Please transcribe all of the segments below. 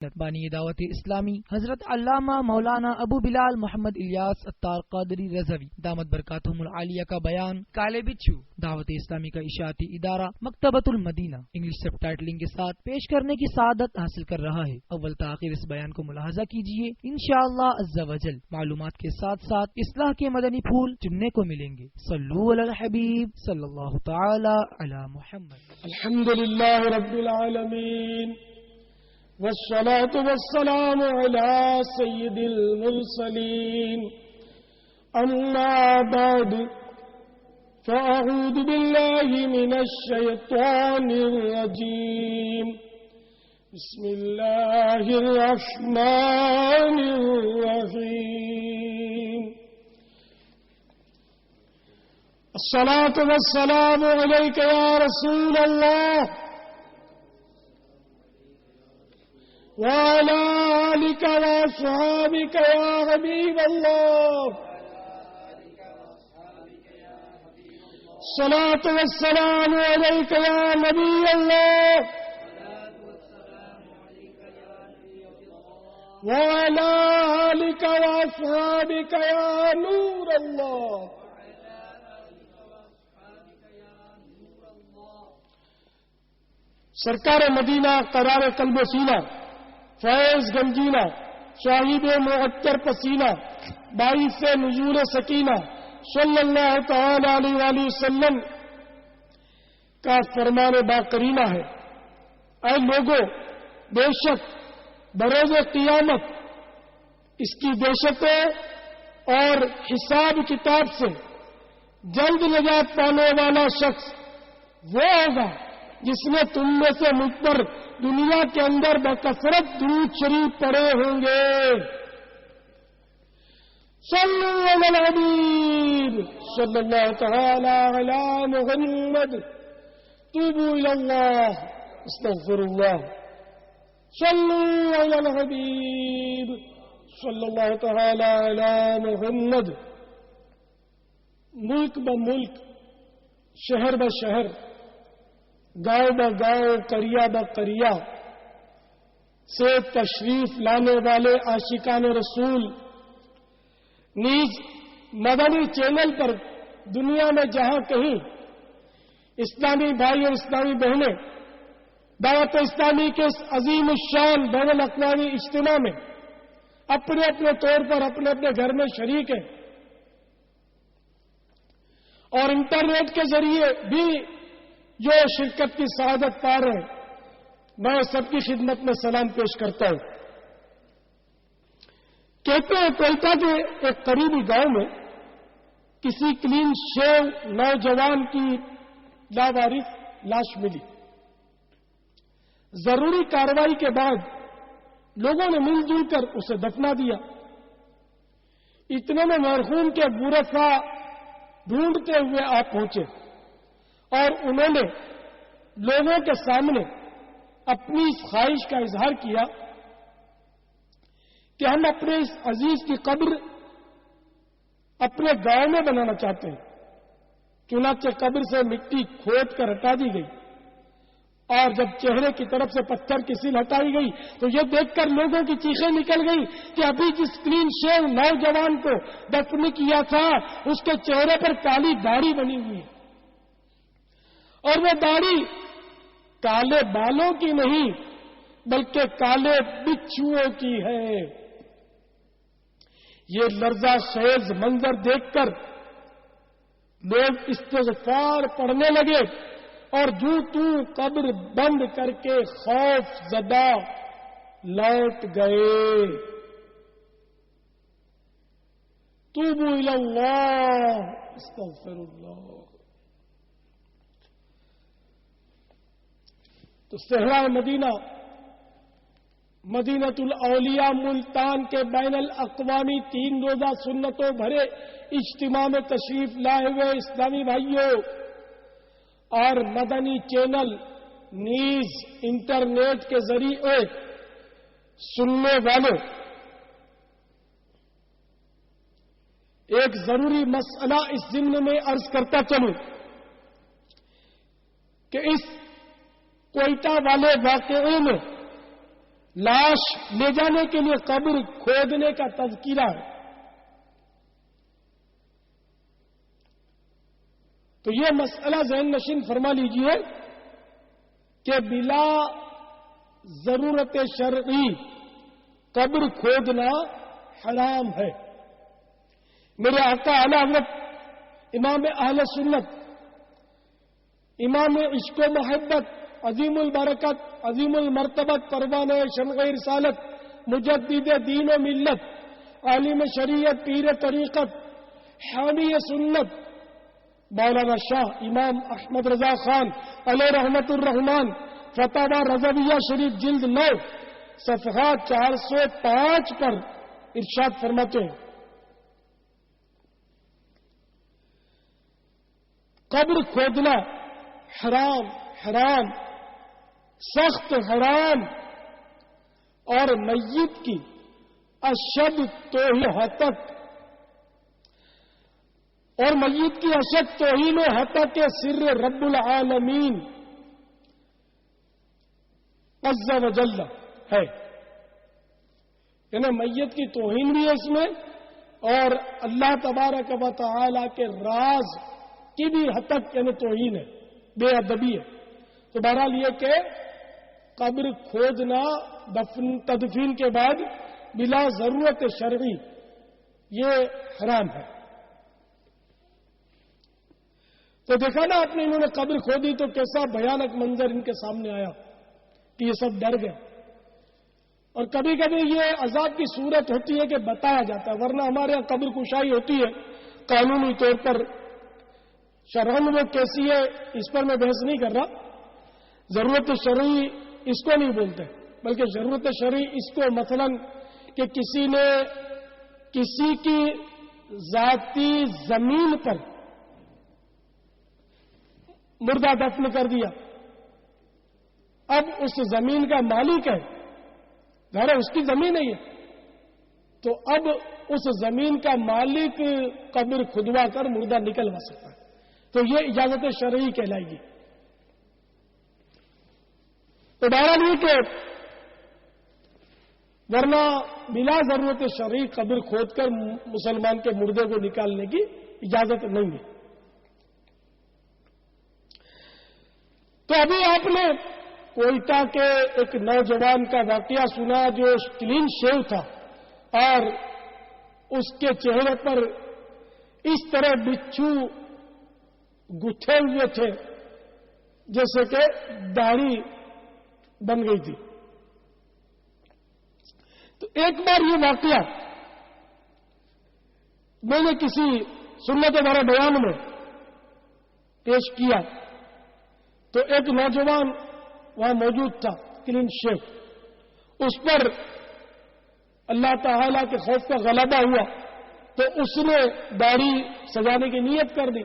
بانی دعوت اسلامی حضرت علامہ مولانا ابو بلال محمد الیاس اتار قادری رضوی دامت برکاتہم العالیہ کا بیان کالے بچھو دعوت اسلامی کا اشاعتی ادارہ مکتبۃ المدینہ انگلش سب ٹائٹلنگ کے ساتھ پیش کرنے کی سعادت حاصل کر رہا ہے۔ اول تاخیر اس بیان کو ملاحظہ کیجیے، انشاءاللہ عز و جل معلومات کے ساتھ ساتھ اصلاح کے مدنی پھول چننے کو ملیں گے۔ صلو علی الحبیب صلی اللہ تعالی علی محمد۔ الحمدللہ رب العالمین والصلاة والسلام على سيد المرسلين، أما بعد فأعوذ بالله من الشيطان الرجيم، بسم الله الرحمن الرحيم، الصلاة والسلام عليك يا رسول الله وعلى آلك وأصحابك يا حبيب الله، الصلاة والسلام عليك يا نبي الله وعلى آلك وأصحابك يا نور الله۔ سرکار مدینہ قرار قلب و سینہ فیض گنجینہ صاحب معطر پسینہ باعث نزول سکینہ صلی اللہ تعالی علیہ وآلہ وسلم کا فرمان باقرینہ ہے، اے لوگوں، بے شک بروز قیامت اس کی دہشتوں اور حساب کتاب سے جلد نجات پانے والا شخص وہ ہوگا جس نے تم میں سے مجھ پر دنیا کے اندر بکثرت درود شریف پڑھے ہوں گے۔ صلو علی الحبیب صلی اللہ تعالی علی محمد، توبوا الی اللہ استغفر اللہ، صلو علی الحبیب صلی اللہ تعالی علی محمد۔ ملک بملک، شہر بشہر، گاؤں بگاؤں، قریہ بقریہ سے تشریف لانے والے عاشقان رسول نیز مدنی چینل پر دنیا میں جہاں کہیں اسلامی بھائی اور اسلامی بہنیں دعوت اسلامی کے اس عظیم الشان بین الاقوامی اجتماع میں اپنے اپنے طور پر اپنے اپنے گھر میں شریک ہیں اور انٹرنیٹ کے ذریعے بھی جو شرکت کی سعادت پا رہے ہیں، میں سب کی خدمت میں سلام پیش کرتا ہوں۔ کہتے ہیں کوئٹہ کے ایک قریبی گاؤں میں کسی کلین شیو نوجوان کی لاوارث لاش ملی۔ ضروری کارروائی کے بعد لوگوں نے مل جل کر اسے دفنا دیا۔ اتنے میں مرحوم کے ورثاء ڈھونڈتے ہوئے آپ پہنچے اور انہوں نے لوگوں کے سامنے اپنی اس خواہش کا اظہار کیا کہ ہم اپنے اس عزیز کی قبر اپنے گاؤں میں بنانا چاہتے ہیں۔ چنانچہ قبر سے مٹی کھود کر ہٹا دی گئی اور جب چہرے کی طرف سے پتھر کی سیل ہٹائی گئی تو یہ دیکھ کر لوگوں کی چیخیں نکل گئی کہ ابھی جس کلین شیو نوجوان کو دفن کیا تھا اس کے چہرے پر کالی داڑھی بنی ہوئی ہے، اور وہ داڑھی کالے بالوں کی نہیں بلکہ کالے بچھوؤں کی ہے۔ یہ لرزہ خیز منظر دیکھ کر لوگ استغفار پڑھنے لگے اور تو قبر بند کر کے خوف زدہ لوٹ گئے۔ توبوا الی اللہ استغفر اللہ۔ تو صحرا مدینہ، مدینۃ الاولیاء ملتان کے بین الاقوامی 3 روزہ سنتوں بھرے اجتماع میں تشریف لائے ہوئے اسلامی بھائیوں اور مدنی چینل نیز انٹرنیٹ کے ذریعے سننے والوں، ایک ضروری مسئلہ اس ضمن میں عرض کرتا چلوں کہ اس کوئٹہ والے واقعے میں لاش لے جانے کے لیے قبر کھودنے کا تذکرہ ہے. تو یہ مسئلہ ذہن نشین فرما لیجئے کہ بلا ضرورت شرعی قبر کھودنا حرام ہے. میرے آقا اعلی حضرت امام اہل سنت، امام عشق و محبت، عظیم البرکت، عظیم المرتبت، پروانہ شمع رسالت، مجدد دین و ملت، عالم شریعت، پیر طریقت، حامی سنت، مولانا شاہ امام احمد رضا خان علیہ رحمت الرحمان، فتاوی رضویہ شریف جلد 9 صفحات 405 پر ارشاد فرماتے ہیں قبر کھودنا حرام، حرام، سخت حرام، اور میت کی اشد توہین حتک، اور میت کی اشد توہین و حتک کے سر رب العالمین عز و جل ہے. یعنی میت کی توہین بھی ہے اس میں، اور اللہ تبارک و تعالی کے راز کی بھی حد تک یعنی توہین ہے، بے ادبی ہے. تو بہرحال یہ کہ قبر کھودنا تدفین کے بعد بلا ضرورت شرعی یہ حرام ہے. تو دیکھا نا آپ نے، انہوں نے قبر کھودی تو کیسا بھیانک منظر ان کے سامنے آیا کہ یہ سب ڈر گئے. اور کبھی کبھی یہ عذاب کی صورت ہوتی ہے کہ بتایا جاتا ہے، ورنہ ہمارے یہاں قبر کشائی ہوتی ہے قانونی طور پر. شرعن وہ کیسی ہے اس پر میں بحث نہیں کر رہا. ضرورت شرعی اس کو نہیں بولتے، بلکہ ضرورت شرعی اس کو مثلا کہ کسی نے کسی کی ذاتی زمین پر مردہ دفن کر دیا، اب اس زمین کا مالک ہے، ظاہر اس کی زمین ہے یہ، تو اب اس زمین کا مالک قبر کھدوا کر مردہ نکلوا سکتا ہے. تو یہ اجازت شرعی کہلائے گی. تو بہرحال یہ کہ ورنہ بلا ضرورت شرعی قبر کھود کر مسلمان کے مردے کو نکالنے کی اجازت نہیں ہے. تو ابھی آپ نے کوئٹہ کے ایک نوجوان کا واقعہ سنا جو کلین شیو تھا اور اس کے چہرے پر اس طرح بچھو گتھے ہوئے تھے جیسے کہ داڑھی بن گئی تھی. تو ایک بار یہ واقعہ میں نے کسی سنت بھرے بیان میں پیش کیا تو ایک نوجوان وہاں موجود تھا کلین شیو، اس پر اللہ تعالی کے خوف کا غلبہ ہوا تو اس نے داڑھی سجانے کی نیت کر دی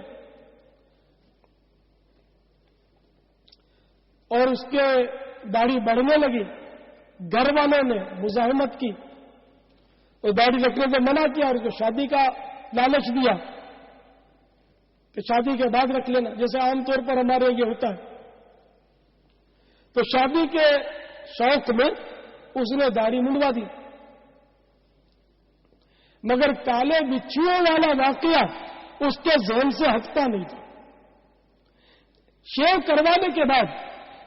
اور اس کے داڑھی بڑھنے لگی. گھر والوں نے مزاحمت کی، وہ داڑھی رکھنے سے منع کیا اور اس کو شادی کا لالچ دیا کہ شادی کے بعد رکھ لینا، جیسے عام طور پر ہمارے یہ ہوتا ہے. تو شادی کے شوق میں اس نے داڑھی منڈوا دی، مگر کالے بچھوؤں والا واقعہ اس کے ذہن سے ہٹتا نہیں تھا. شیو کروانے کے بعد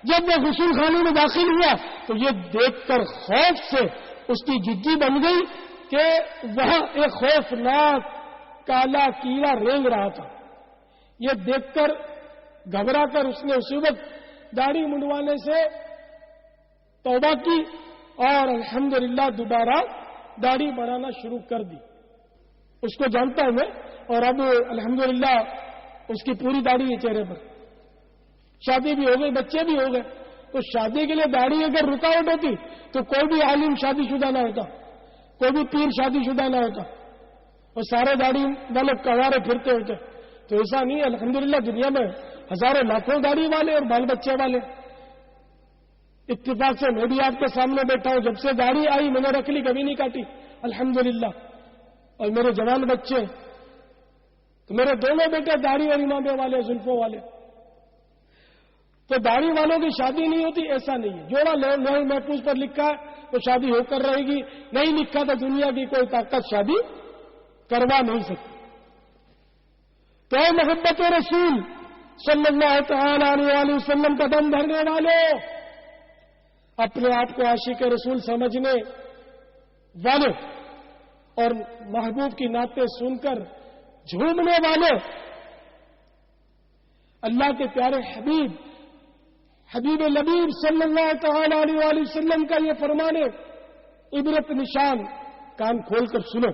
جب وہ غسل خانے میں داخل ہوا تو یہ دیکھ کر خوف سے اس کی جدی بن گئی کہ وہاں ایک خوفناک کالا کیڑا رینگ رہا تھا. یہ دیکھ کر گھبرا کر اس نے اسی وقت داڑھی منڈوانے سے توبہ کی اور الحمدللہ دوبارہ داڑھی بڑھانا شروع کر دی اس کو جانتا ہوں میں. اور اب الحمدللہ اس کی پوری داڑھی ہے چہرے پر. شادی بھی ہو گئی، بچے بھی ہو گئے. تو شادی کے لیے داڑھی اگر رکاوٹ ہوتی تو کوئی بھی عالم شادی شدہ نہ ہوتا، کوئی بھی پیر شادی شدہ نہ ہوتا اور سارے داڑھی والے کنوارے پھرتے ہوتے. تو ایسا نہیں ہے، الحمدللہ دنیا میں ہزاروں لاکھوں داڑھی والے اور بال بچے والے. اتفاق سے میں بھی آپ کے سامنے بیٹھا ہوں، جب سے داڑھی آئی میں نے رکھ لی، کبھی نہیں کاٹی الحمدللہ. اور میرے جوان بچے، تو میرے دونوں بیٹے داڑھی اور امامے والے، زلفوں والے. تو داڑھی والوں کی شادی نہیں ہوتی ایسا نہیں ہے. جوڑا لوہے محفوظ پر لکھا ہے تو شادی ہو کر رہے گی، نہیں لکھا تو دنیا کی کوئی طاقت شادی کروا نہیں سکتی۔ تو اے محبت رسول صلی اللہ تعالی علیہ وسلم کا دم بھرنے والوں، اپنے آپ کو عاشق رسول سمجھنے والوں اور محبوب کی نعتیں سن کر جھومنے والوں، اللہ کے پیارے حبیب لبیب صلی اللہ تعالی علیہ وسلم کا یہ فرمانے عبرت نشان کان کھول کر سنو۔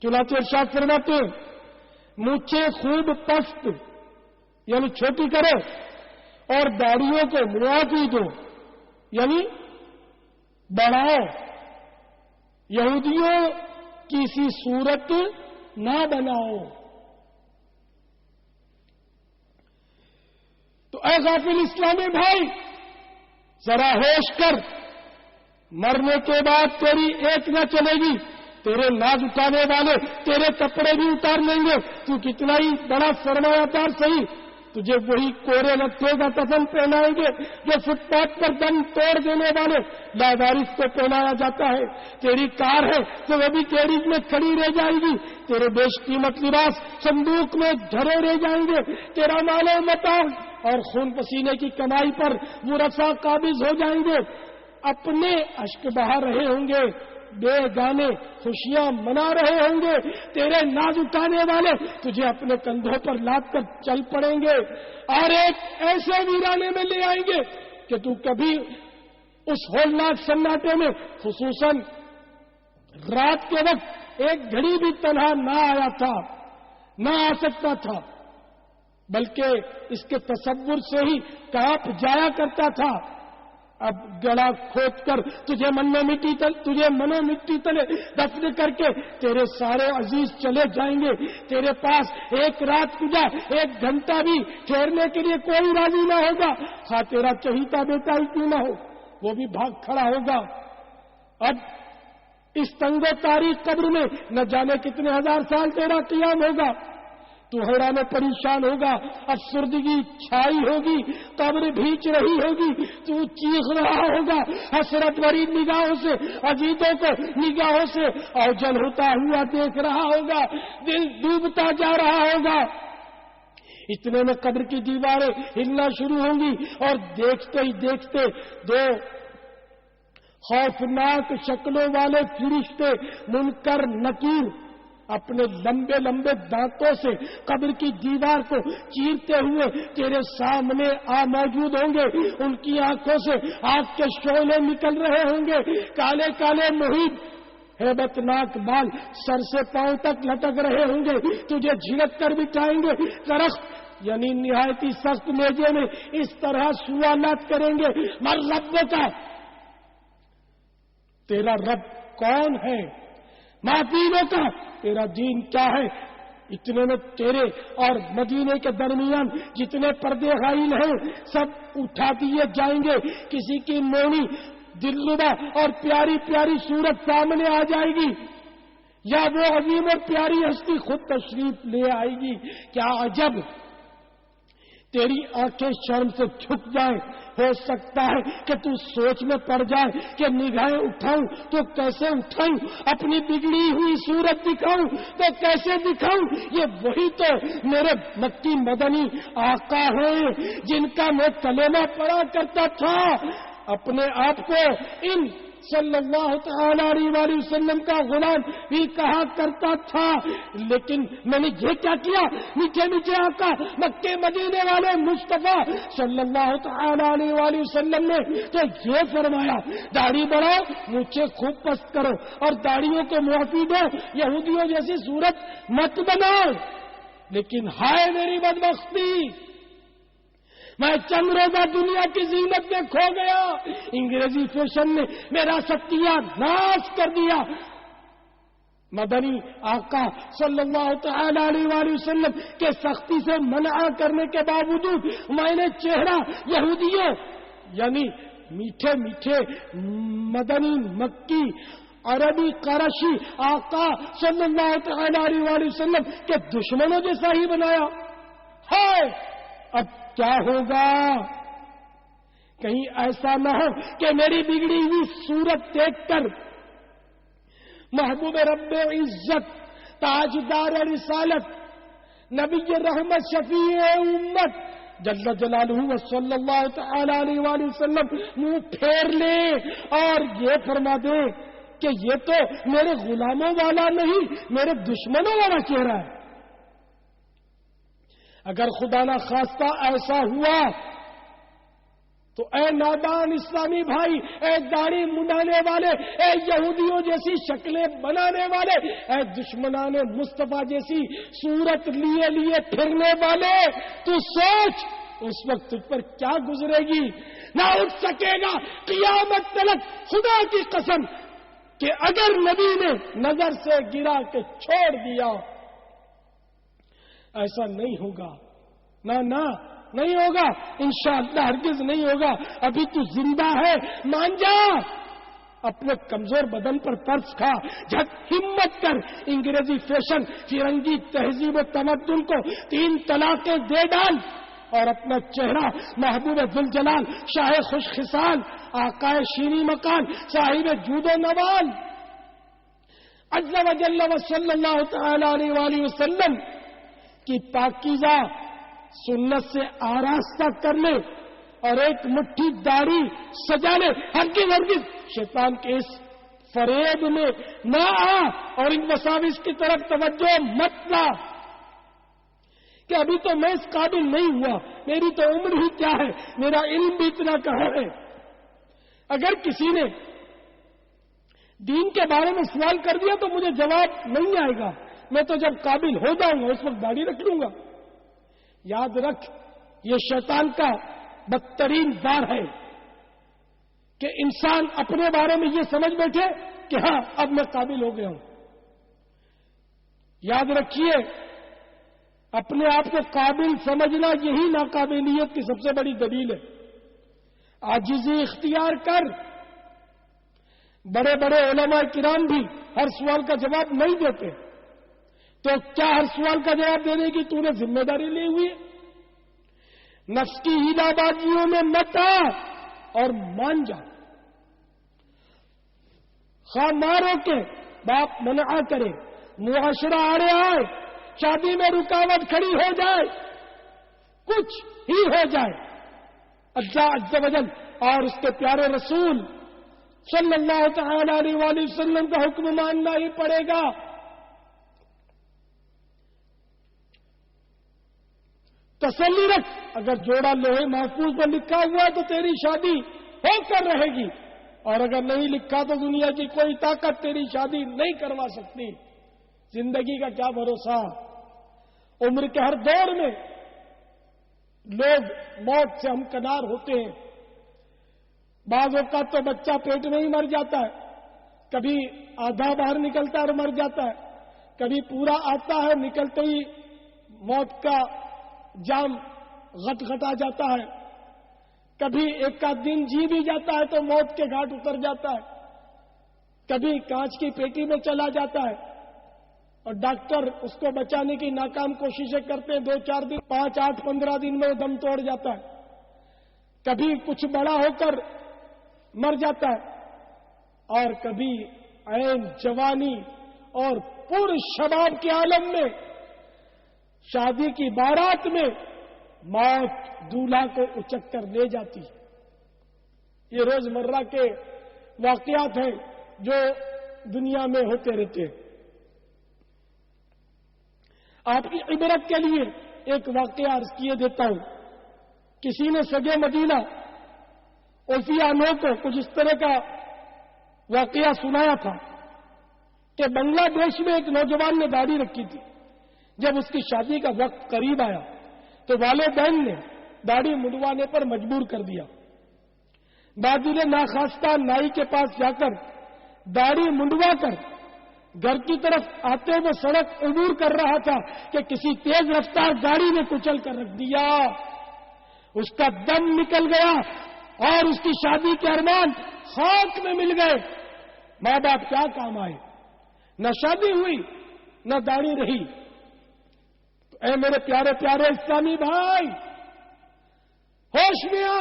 چنانچہ ارشاد فرماتے ہیں، مونچھیں خوب پست یعنی چھوٹی کرو اور داڑھیوں کو معافی دو یعنی بڑھاؤ، یہودیوں کی سی صورت نہ بناؤ۔ تو اے غافل اسلامی بھائی، ذرا ہوش کر، مرنے کے بعد تیری ایک نہ چلے گی، تیرے ناز اٹھانے والے تیرے کپڑے بھی اتار لیں گے، تو کتنا ہی بڑا سرمایہ دار صحیح، تجھے وہی کورے لٹے کا کفن پہنائیں گے جو فٹ پاتھ پر دم توڑ دینے والے لاوارث کو پہنایا جاتا ہے۔ تیری کار ہے تو وہ بھی گیریج میں کھڑی رہ جائے گی، تیرے بیش قیمت لباس صندوق میں دھرے رہ جائیں گے، تیرا مال و متاع اور خون پسینے کی کمائی پر ورثاء قابض ہو جائیں گے، اپنے اشک بہا رہے ہوں گے، بے گانے خوشیاں منا رہے ہوں گے، تیرے ناز اٹھانے والے تجھے اپنے کندھوں پر لاد کر چل پڑیں گے اور ایک ایسے ویرانے میں لے آئیں گے کہ تو کبھی اس ہولناک سناٹے میں خصوصاً رات کے وقت ایک گھڑی بھی تنہا نہ آیا تھا، نہ آ سکتا تھا، بلکہ اس کے تصور سے ہی کانپ جایا کرتا تھا۔ اب گلا کھود کر تجھے منو مٹی تلے دفن کر کے تیرے سارے عزیز چلے جائیں گے، تیرے پاس ایک رات گزا ایک گھنٹہ بھی ٹھہرنے کے لیے کوئی راضی نہ ہوگا، خواہ تیرا چہیتا بیٹا ہی کیوں نہ ہو، وہ بھی بھاگ کھڑا ہوگا۔ اب اس تنگ و تاریخ قبر میں نہ جانے کتنے ہزار سال تیرا قیام ہوگا، تو حیران و پریشان ہوگا، افسردگی چھائی ہوگی، قبر بھیچ رہی ہوگی، تو چیخ رہا ہوگا حسرت بھری نگاہوں سے، عزیزوں کو نگاہوں سے اوجل ہوتا ہوا دیکھ رہا ہوگا، دل ڈوبتا جا رہا ہوگا۔ اتنے میں قبر کی دیواریں ہلنا شروع ہوں گی اور دیکھتے ہی دیکھتے دو خوفناک شکلوں والے فرشتے منکر نکیر اپنے لمبے لمبے دانتوں سے قبر کی دیوار کو چیرتے ہوئے تیرے سامنے آ موجود ہوں گے، ان کی آنکھوں سے آگ کے شعلے نکل رہے ہوں گے، کالے کالے محیط ہیبت ناک بال سر سے پاؤں تک لٹک رہے ہوں گے، تجھے جھڑک کر بٹھائیں گے، درخت یعنی نہایتی سخت میجے میں اس طرح سوالات کریں گے، مر رب کا، تیرا رب کون ہے، ماں دینوں کا، تیرا دین کیا ہے۔ اتنے میں تیرے اور مدینے کے درمیان جتنے پردے حائل ہیں سب اٹھا دیے جائیں گے، کسی کی مونی دلربا اور پیاری پیاری صورت سامنے آ جائے گی، یا وہ عظیم اور پیاری ہستی خود تشریف لے آئے گی۔ کیا عجب، تیری آنکھیں شرم سے جھک جائیں، ہو سکتا ہے کہ تو سوچ میں پڑ جائے کہ نگاہیں اٹھاؤں تو کیسے اٹھاؤں، اپنی بگڑی ہوئی صورت دکھاؤں تو کیسے دکھاؤں۔ یہ وہی تو میرے مکی مدنی آقا ہیں جن کا میں کلمہ پڑھا کرتا تھا، اپنے آپ کو ان صلی اللہ تعالی علیہ وسلم کا غلام بھی کہا کرتا تھا، لیکن میں نے یہ کیا کیا، میٹھے میٹھے آقا مکے مدینے والے مصطفیٰ صلی اللہ تعالی علیہ وسلم نے تو یہ فرمایا، داڑھی بڑھاؤ، مونچھیں خوب پست کرو اور داڑھیوں کو معافی دو، یہودیوں جیسی صورت مت بناؤ۔ لیکن ہائے میری بدبختی، میں چند روزہ دنیا کی زینت میں کھو گیا، انگریزی فیشن نے میرا ستیہ ناش کر دیا۔ مدنی آقا صلی اللہ تعالی علیہ وسلم کے سختی سے منع کرنے کے باوجود میں نے چہرہ یہودیوں یعنی میٹھے میٹھے مدنی مکی عربی قریشی آقا صلی اللہ تعالی علیہ وسلم کے دشمنوں جیسا ہی بنایا۔ ہائے اب کیا ہوگا، کہیں ایسا نہ ہو کہ میری بگڑی ہوئی صورت دیکھ کر محبوب رب عزت تاجدار رسالت نبی رحمت شفیع امت جل جلالہ و صلی اللہ تعالی علیہ وآلہ وسلم منہ پھیر لے اور یہ فرما دے کہ یہ تو میرے غلاموں والا نہیں، میرے دشمنوں والا چہرہ ہے. اگر خدا نہ خواستہ ایسا ہوا تو اے نادان اسلامی بھائی، اے داڑھی منڈانے والے، اے یہودیوں جیسی شکلیں بنانے والے، اے دشمنان مصطفیٰ جیسی صورت لیے پھرنے والے، تو سوچ اس وقت تجھ پر کیا گزرے گی. نہ اٹھ سکے گا قیامت تلک، خدا کی قسم کہ اگر نبی نے نظر سے گرا کے چھوڑ دیا. ایسا نہیں ہوگا، نہ نہیں ہوگا، انشاءاللہ ہرگز نہیں ہوگا. ابھی تو زندہ ہے، مان جا، اپنے کمزور بدن پر ترس کھا، جھٹ ہمت کر، انگریزی فیشن، فرنگی تہذیب و تمدن کو 3 طلاقیں دے ڈال اور اپنا چہرہ محبوب ذوالجلال شاہ خوش خصال آقائے شیریں مکان صاحب جود و نوال عز و جل و صلی اللہ تعالی علیہ وآلہ وسلم کی پاکیزہ سنت سے آراستہ کر لے اور ایک مٹھی داڑھی سجا لے. ہرگز شیطان کے اس فریب میں نہ آ اور ان وساوس کی طرف توجہ مت لا کہ ابھی تو میں اس قابل نہیں ہوا، میری تو عمر ہی کیا ہے، میرا علم بھی اتنا کہاں ہے. اگر کسی نے دین کے بارے میں سوال کر دیا تو مجھے جواب نہیں آئے گا، میں تو جب قابل ہو جاؤں گا اس وقت داڑھی رکھ لوں گا. یاد رکھ، یہ شیطان کا بدترین وار ہے کہ انسان اپنے بارے میں یہ سمجھ بیٹھے کہ ہاں اب میں قابل ہو گیا ہوں. یاد رکھیے، اپنے آپ کو قابل سمجھنا یہی ناقابلیت کی سب سے بڑی دلیل ہے. عاجزی اختیار کر. بڑے بڑے علماء کرام بھی ہر سوال کا جواب نہیں دیتے، تو کیا ہر سوال کا جواب دینے کی تو نے ذمہ داری لی ہوئی ہے؟ نفس کی ہیلا بازیوں میں مت آ اور مان جا. خواہ مارو کے باپ منع کرے، معاشرہ آڑے آئے، شادی میں رکاوٹ کھڑی ہو جائے، کچھ ہی ہو جائے، اللہ عز و جل اور اس کے پیارے رسول صلی اللہ تعالی علیہ وآلہ وسلم کا حکم ماننا ہی پڑے گا. تسلی رکھ، اگر جوڑا لوہے محفوظ پر لکھا ہوا تو تیری شادی ہو کر رہے گی، اور اگر نہیں لکھا تو دنیا کی کوئی طاقت تیری شادی نہیں کروا سکتی. زندگی کا کیا بھروسہ. عمر کے ہر دور میں لوگ موت سے ہمکنار ہوتے ہیں. بعض اوقات تو بچہ پیٹ میں ہی مر جاتا ہے، کبھی آدھا باہر نکلتا ہے اور مر جاتا ہے، کبھی پورا آتا ہے، نکلتے ہی موت کا جام غٹ آ جاتا ہے، کبھی ایک آدھ دن جی بھی جاتا ہے تو موت کے گھاٹ اتر جاتا ہے، کبھی کانچ کی پیٹی میں چلا جاتا ہے اور ڈاکٹر اس کو بچانے کی ناکام کوششیں کرتے ہیں. 2-4 دن، 5, 8, 15 دن میں وہ دم توڑ جاتا ہے. کبھی کچھ بڑا ہو کر مر جاتا ہے، اور کبھی عین جوانی اور پورے شباب کے عالم میں شادی کی بارات میں موت دولہا کو اچک کر لے جاتی ہے. یہ روزمرہ کے واقعات ہیں جو دنیا میں ہوتے رہتے ہیں. آپ کی عبرت کے لیے ایک واقعہ عرض کیے دیتا ہوں. کسی نے سگے مدینہ اوفیانو کو کچھ اس طرح کا واقعہ سنایا تھا کہ بنگلہ دیش میں ایک نوجوان نے داڑھی رکھی تھی. جب اس کی شادی کا وقت قریب آیا تو والدین نے داڑھی منڈوانے پر مجبور کر دیا. بادل ناخواستہ نائی کے پاس جا کر داڑھی منڈوا کر گھر کی طرف آتے ہوئے سڑک عبور کر رہا تھا کہ کسی تیز رفتار گاڑی نے کچل کر رکھ دیا. اس کا دم نکل گیا اور اس کی شادی کے ارمان خاک میں مل گئے. ماں باپ کیا کام آئے؟ نہ شادی ہوئی نہ داڑھی رہی. اے میرے پیارے پیارے اسلامی بھائی، ہوش میں آ.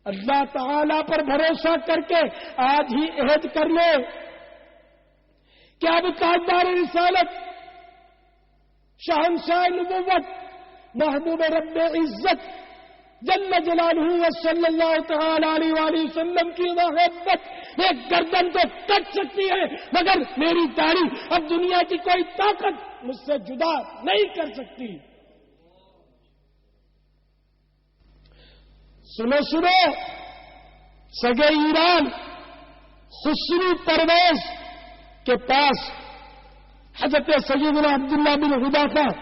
اللہ تعالی پر بھروسہ کر کے آج ہی عہد کر لے کہ اب تاجدار رسالت، شہنشاہ نبوت، محبوب رب عزت جل جلالہ و صلی اللہ تعالی علیہ وآلہ وسلم کی محبت ایک گردن تو کٹ سکتی ہے، مگر میری داڑھی اب دنیا کی کوئی طاقت مجھ سے جدا نہیں کر سکتی۔ سنو سنو، سگے ایران خسرو پرویز کے پاس حضرت سیدنا عبداللہ بن حذیفہ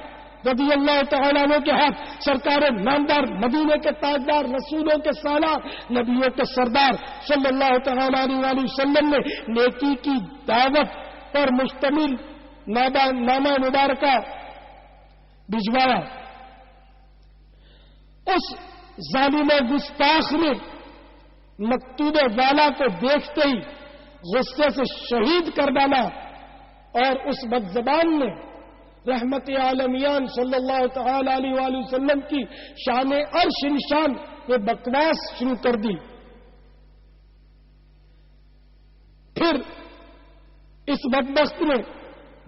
رضی اللہ تعالیٰ عنہ کے ہاتھ سرکار نامدار، مدینے کے تاجدار، رسولوں کے سالار، نبیوں کے سردار صلی اللہ تعالیٰ علیہ وسلم نے نیکی کی دعوت پر مشتمل نامہ مبارکہ بھجوایا۔ اس ظالم گستاخ نے مکتوب والا کو دیکھتے ہی غصے سے شہید کر ڈالا، اور اس بدزبان نے رحمت عالمیان صلی اللہ تعالی علیہ وآلہ وسلم کی شان عرش نشان میں بکواس شروع کر دی۔ پھر اس بدبخت نے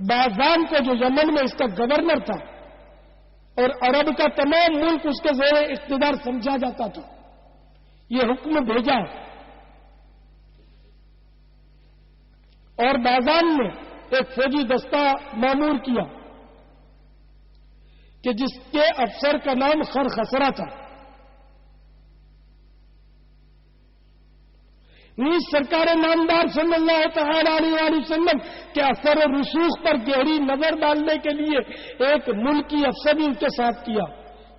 بازان کو، جو یمن میں اس کا گورنر تھا اور عرب کا تمام ملک اس کے زیر اقتدار سمجھا جاتا تھا، یہ حکم بھیجا اور بازان نے ایک فوجی دستہ مامور کیا کہ جس کے افسر کا نام خرخسرہ تھا۔ نیز سرکار نامدار صلی اللہ تعالی علیہ وآلہ وسلم کے اثر و رسوخ پر گہری نظر ڈالنے کے لیے ایک ملکی افسر بھی ان کے ساتھ کیا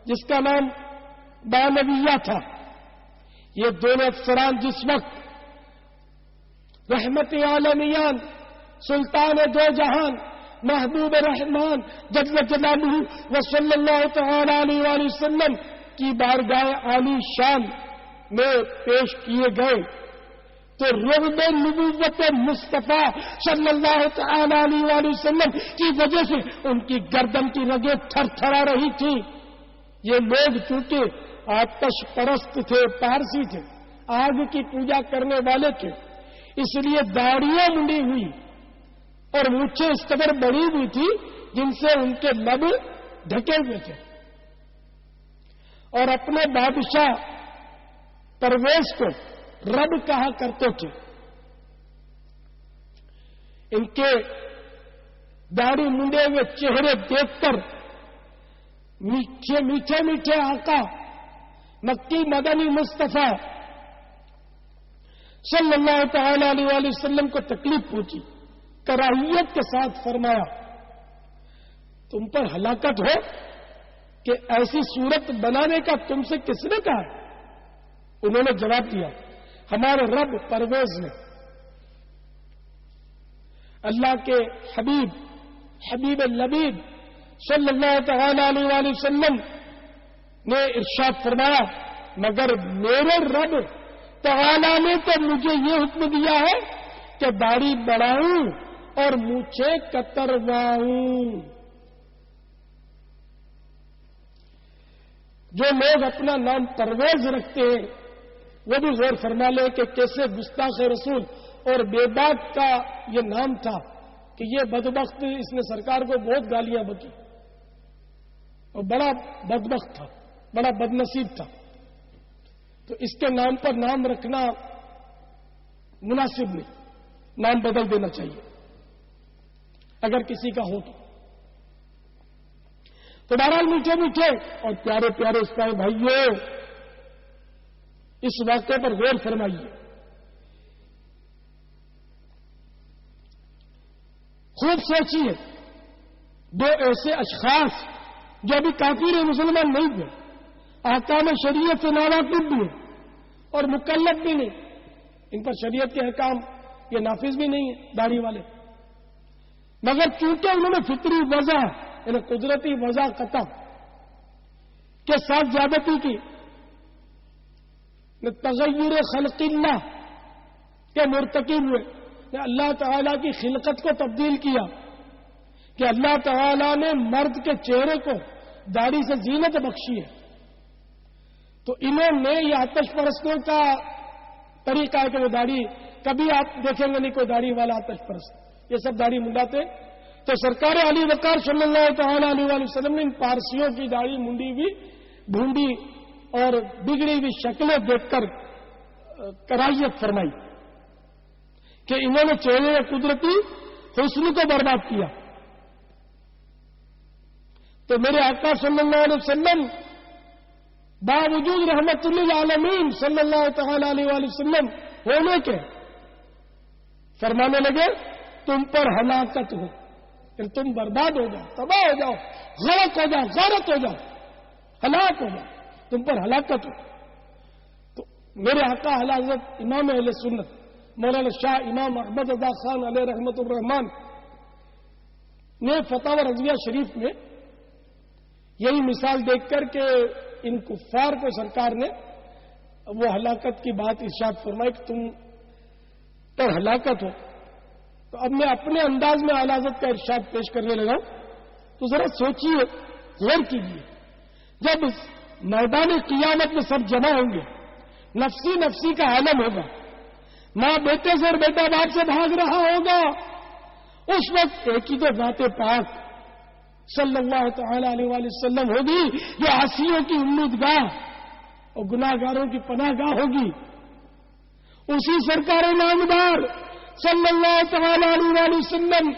جس کا نام بانویہ تھا۔ یہ دونوں افسران جس وقت رحمت عالمیان، سلطان دو جہان، محبوب رحمان جل جلالہ و صلی اللہ تعالی علیہ وآلہ وسلم کی بارگاہ عالی شان میں پیش کیے گئے تو رغب نبوت مصطفیٰ صلی اللہ تعالی علیہ وآلہ وسلم کی وجہ سے ان کی گردن کی رگیں تھر تھرا رہی تھی۔ یہ لوگ چونکہ آتش پرست تھے، پارسی تھے، آگ کی پوجا کرنے والے تھے، اس لیے داڑیاں منڈی ہوئی اور مونچھیں اس قدر بڑی ہوئی تھی جن سے ان کے لب ڈھکے ہوئے تھے، اور اپنے بادشاہ پرویز کو رب کہا کرتے تھے۔ ان کے داڑھی منڈے ہوئے چہرے دیکھ کر میٹھے میٹھے میٹھے آقا مکی مدنی مصطفیٰ صلی اللہ تعالی علیہ وآلہ وسلم کو تکلیف پہنچی، کراہیت کے ساتھ فرمایا، تم پر ہلاکت ہو کہ ایسی صورت بنانے کا تم سے کس نے کہا؟ انہوں نے جواب دیا، ہمارے رب پرویز نے۔ اللہ کے حبیب لبیب صلی اللہ تعالی علیہ وآلہ وسلم نے ارشاد فرمایا، مگر میرے رب تعالی نے تو مجھے یہ حکم دیا ہے کہ داڑھی بڑھاؤں اور مونچھیں کترواؤں۔ جو لوگ اپنا نام پرویز رکھتے ہیں وہ بھی غور فرما لے کہ کیسے گستاخ رسول اور بے باک کا یہ نام تھا کہ یہ بدبخت، اس نے سرکار کو بہت گالیاں بکی اور بڑا بدبخت تھا، بڑا بدنصیب تھا، تو اس کے نام پر نام رکھنا مناسب نہیں، نام بدل دینا چاہیے اگر کسی کا ہو تو بہرحال میٹھے میٹھے اور پیارے پیارے اسلامی بھائیوں، اس واقعے پر غور فرمائیے۔ خوب سوچیے، دو ایسے اشخاص جو ابھی کافر مسلمان نہیں ہوئے، احکام شریعت سے ناواقف بھی ہیں اور مکلف بھی نہیں، ان پر شریعت کے احکام یہ نافذ بھی نہیں ہے داڑھی والے، مگر چونکہ انہوں نے فطری وجہ یعنی قدرتی وجہ قطع کے ساتھ زیادتی کی، تغیر خلق اللہ کے مرتکب ہوئے، اللہ تعالیٰ کی خلقت کو تبدیل کیا کہ اللہ تعالیٰ نے مرد کے چہرے کو داڑھی سے زینت بخشی ہے، تو انہوں نے یہ آتش پرستوں کا طریقہ ہے کہ وہ داڑھی، کبھی آپ دیکھیں گے نہیں کوئی داڑھی والا آتش پرست، یہ سب داڑھی منڈاتے. تو سرکار علی وقار صلی اللہ تعالی علیہ وآلہ وسلم نے ان پارسیوں کی داڑھی منڈی ہوئی، بھونڈی اور بگڑی ہوئی شکلیں دیکھ کر کرائیت فرمائی کہ انہوں نے چہرے قدرتی حسن کو برباد کیا. تو میرے آقا صلی اللہ علیہ وسلم باوجود رحمت للعالمین صلی اللہ تعالی علیہ وآلہ وسلم ہونے کے فرمانے لگے تم پر ہلاکت ہو، کہ تم برباد ہو جاؤ، تباہ ہو جاؤ، غرق ہو جاؤ، غارت ہو جاؤ، ہلاک ہو جاؤ، تم پر ہلاکت ہو. تو میرے آقا اعلی حضرت امام اہل سنت مولانا شاہ امام احمد رضا خان علیہ رحمت الرحمان نے فتاوی رضویہ شریف میں یہی مثال دیکھ کر کہ ان کفار کو سرکار نے وہ ہلاکت کی بات ارشاد فرمائی کہ تم پر ہلاکت ہو. تو اب میں اپنے انداز میں اعلی حضرت کا ارشاد پیش کرنے لگا. تو ذرا سوچیے، غور کیجیے، جب میدان قیامت میں سب جمع ہوں گے، نفسی نفسی کا عالم ہوگا، ماں بیٹے سے اور بیٹا باپ سے بھاگ رہا ہوگا، اس وقت ایک ہی تو ذات پاک صلی اللہ تعالی علیہ وآلہ وسلم ہوگی جو عاصیوں کی امیدگاہ اور گناہگاروں کی پناہ گاہ ہوگی. اسی سرکار نامدار صلی اللہ تعالی علیہ وآلہ وسلم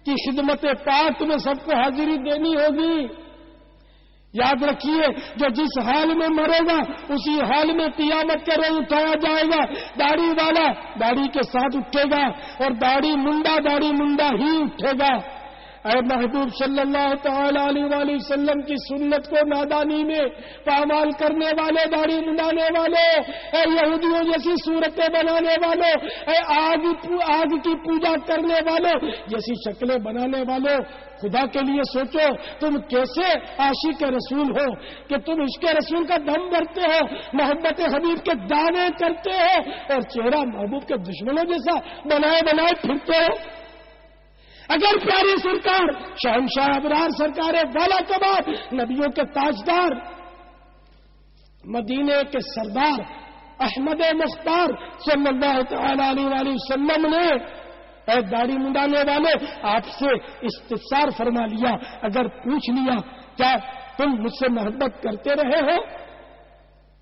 کی خدمت پاک میں سب کو حاضری دینی ہوگی. یاد رکھیے، جو جس حال میں مرے گا اسی حال میں قیامت کے روز اٹھایا جائے گا. داڑھی والا داڑھی کے ساتھ اٹھے گا اور داڑھی منڈا ہی اٹھے گا. اے محبوب صلی اللہ تعالی علیہ وآلہ وسلم کی سنت کو نادانی میں پامال کرنے والے، داڑھی منڈانے والے، اے یہودیوں جیسی صورتیں بنانے والوں، اے آگ کی پوجا کرنے والوں جیسی شکلیں بنانے والوں، خدا کے لیے سوچو تم کیسے عاشق رسول ہو کہ تم عشق رسول کا دم بھرتے ہو، محبت حبیب کے دعوے کرتے ہو اور چہرہ محبوب کے دشمنوں جیسا بنائے پھرتے ہو. اگر پیاری سرکار شہنشاہ ابرار سرکار والا کباب نبیوں کے تاجدار مدینے کے سردار احمد مختار صلی اللہ تعالی علیہ وآلہ وسلم نے اے داڑھی منڈانے والے آپ سے استفسار فرما لیا، اگر پوچھ لیا کیا تم مجھ سے محبت کرتے رہے ہو؟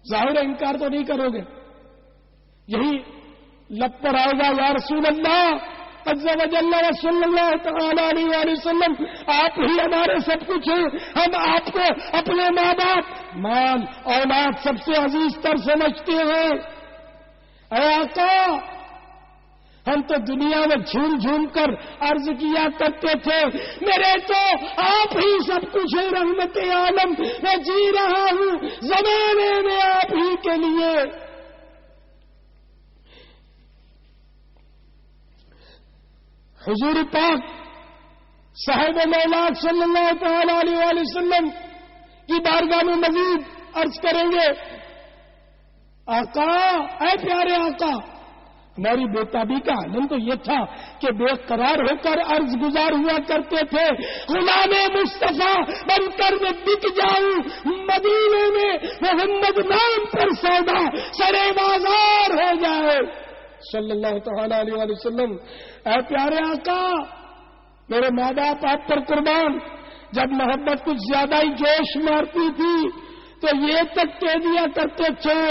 ظاہر انکار تو نہیں کرو گے. یہی لب پر آئے گا یا رسول اللہ عز و جل صلی اللہ تعالی علیہ وآلہ وسلم آپ ہی ہمارے سب کچھ ہیں، ہم آپ کو اپنے ماں باپ، مال، اولاد سب سے عزیز تر سمجھتے ہیں. اے آقا ہم تو دنیا میں جھوم کر عرض کیا کرتے تھے میرے تو آپ ہی سب کچھ ہے، رحمت عالم میں جی رہا ہوں زمانے میں آپ ہی کے لیے. حضور پاک صاحب مولاک صلی اللہ تعالی علیہ وآلہ وسلم کی بارگاہ میں مزید عرض کریں گے، آقا اے پیارے آقا، ہماری بےتابی کا عالم تو یہ تھا کہ بے قرار ہو کر عرض گزار ہوا کرتے تھے، غلام مصطفیٰ بن کر میں بک جاؤں، مدینے میں محمد نام پر سودا سرے بازار ہو جائے صلی اللہ تعالی علیہ وآلہ وسلم. اے پیارے آقا میرے ماں باپ آپ پر قربان، جب محبت کچھ زیادہ ہی جوش مارتی تھی تو یہ تک کہہ دیا کرتے تھے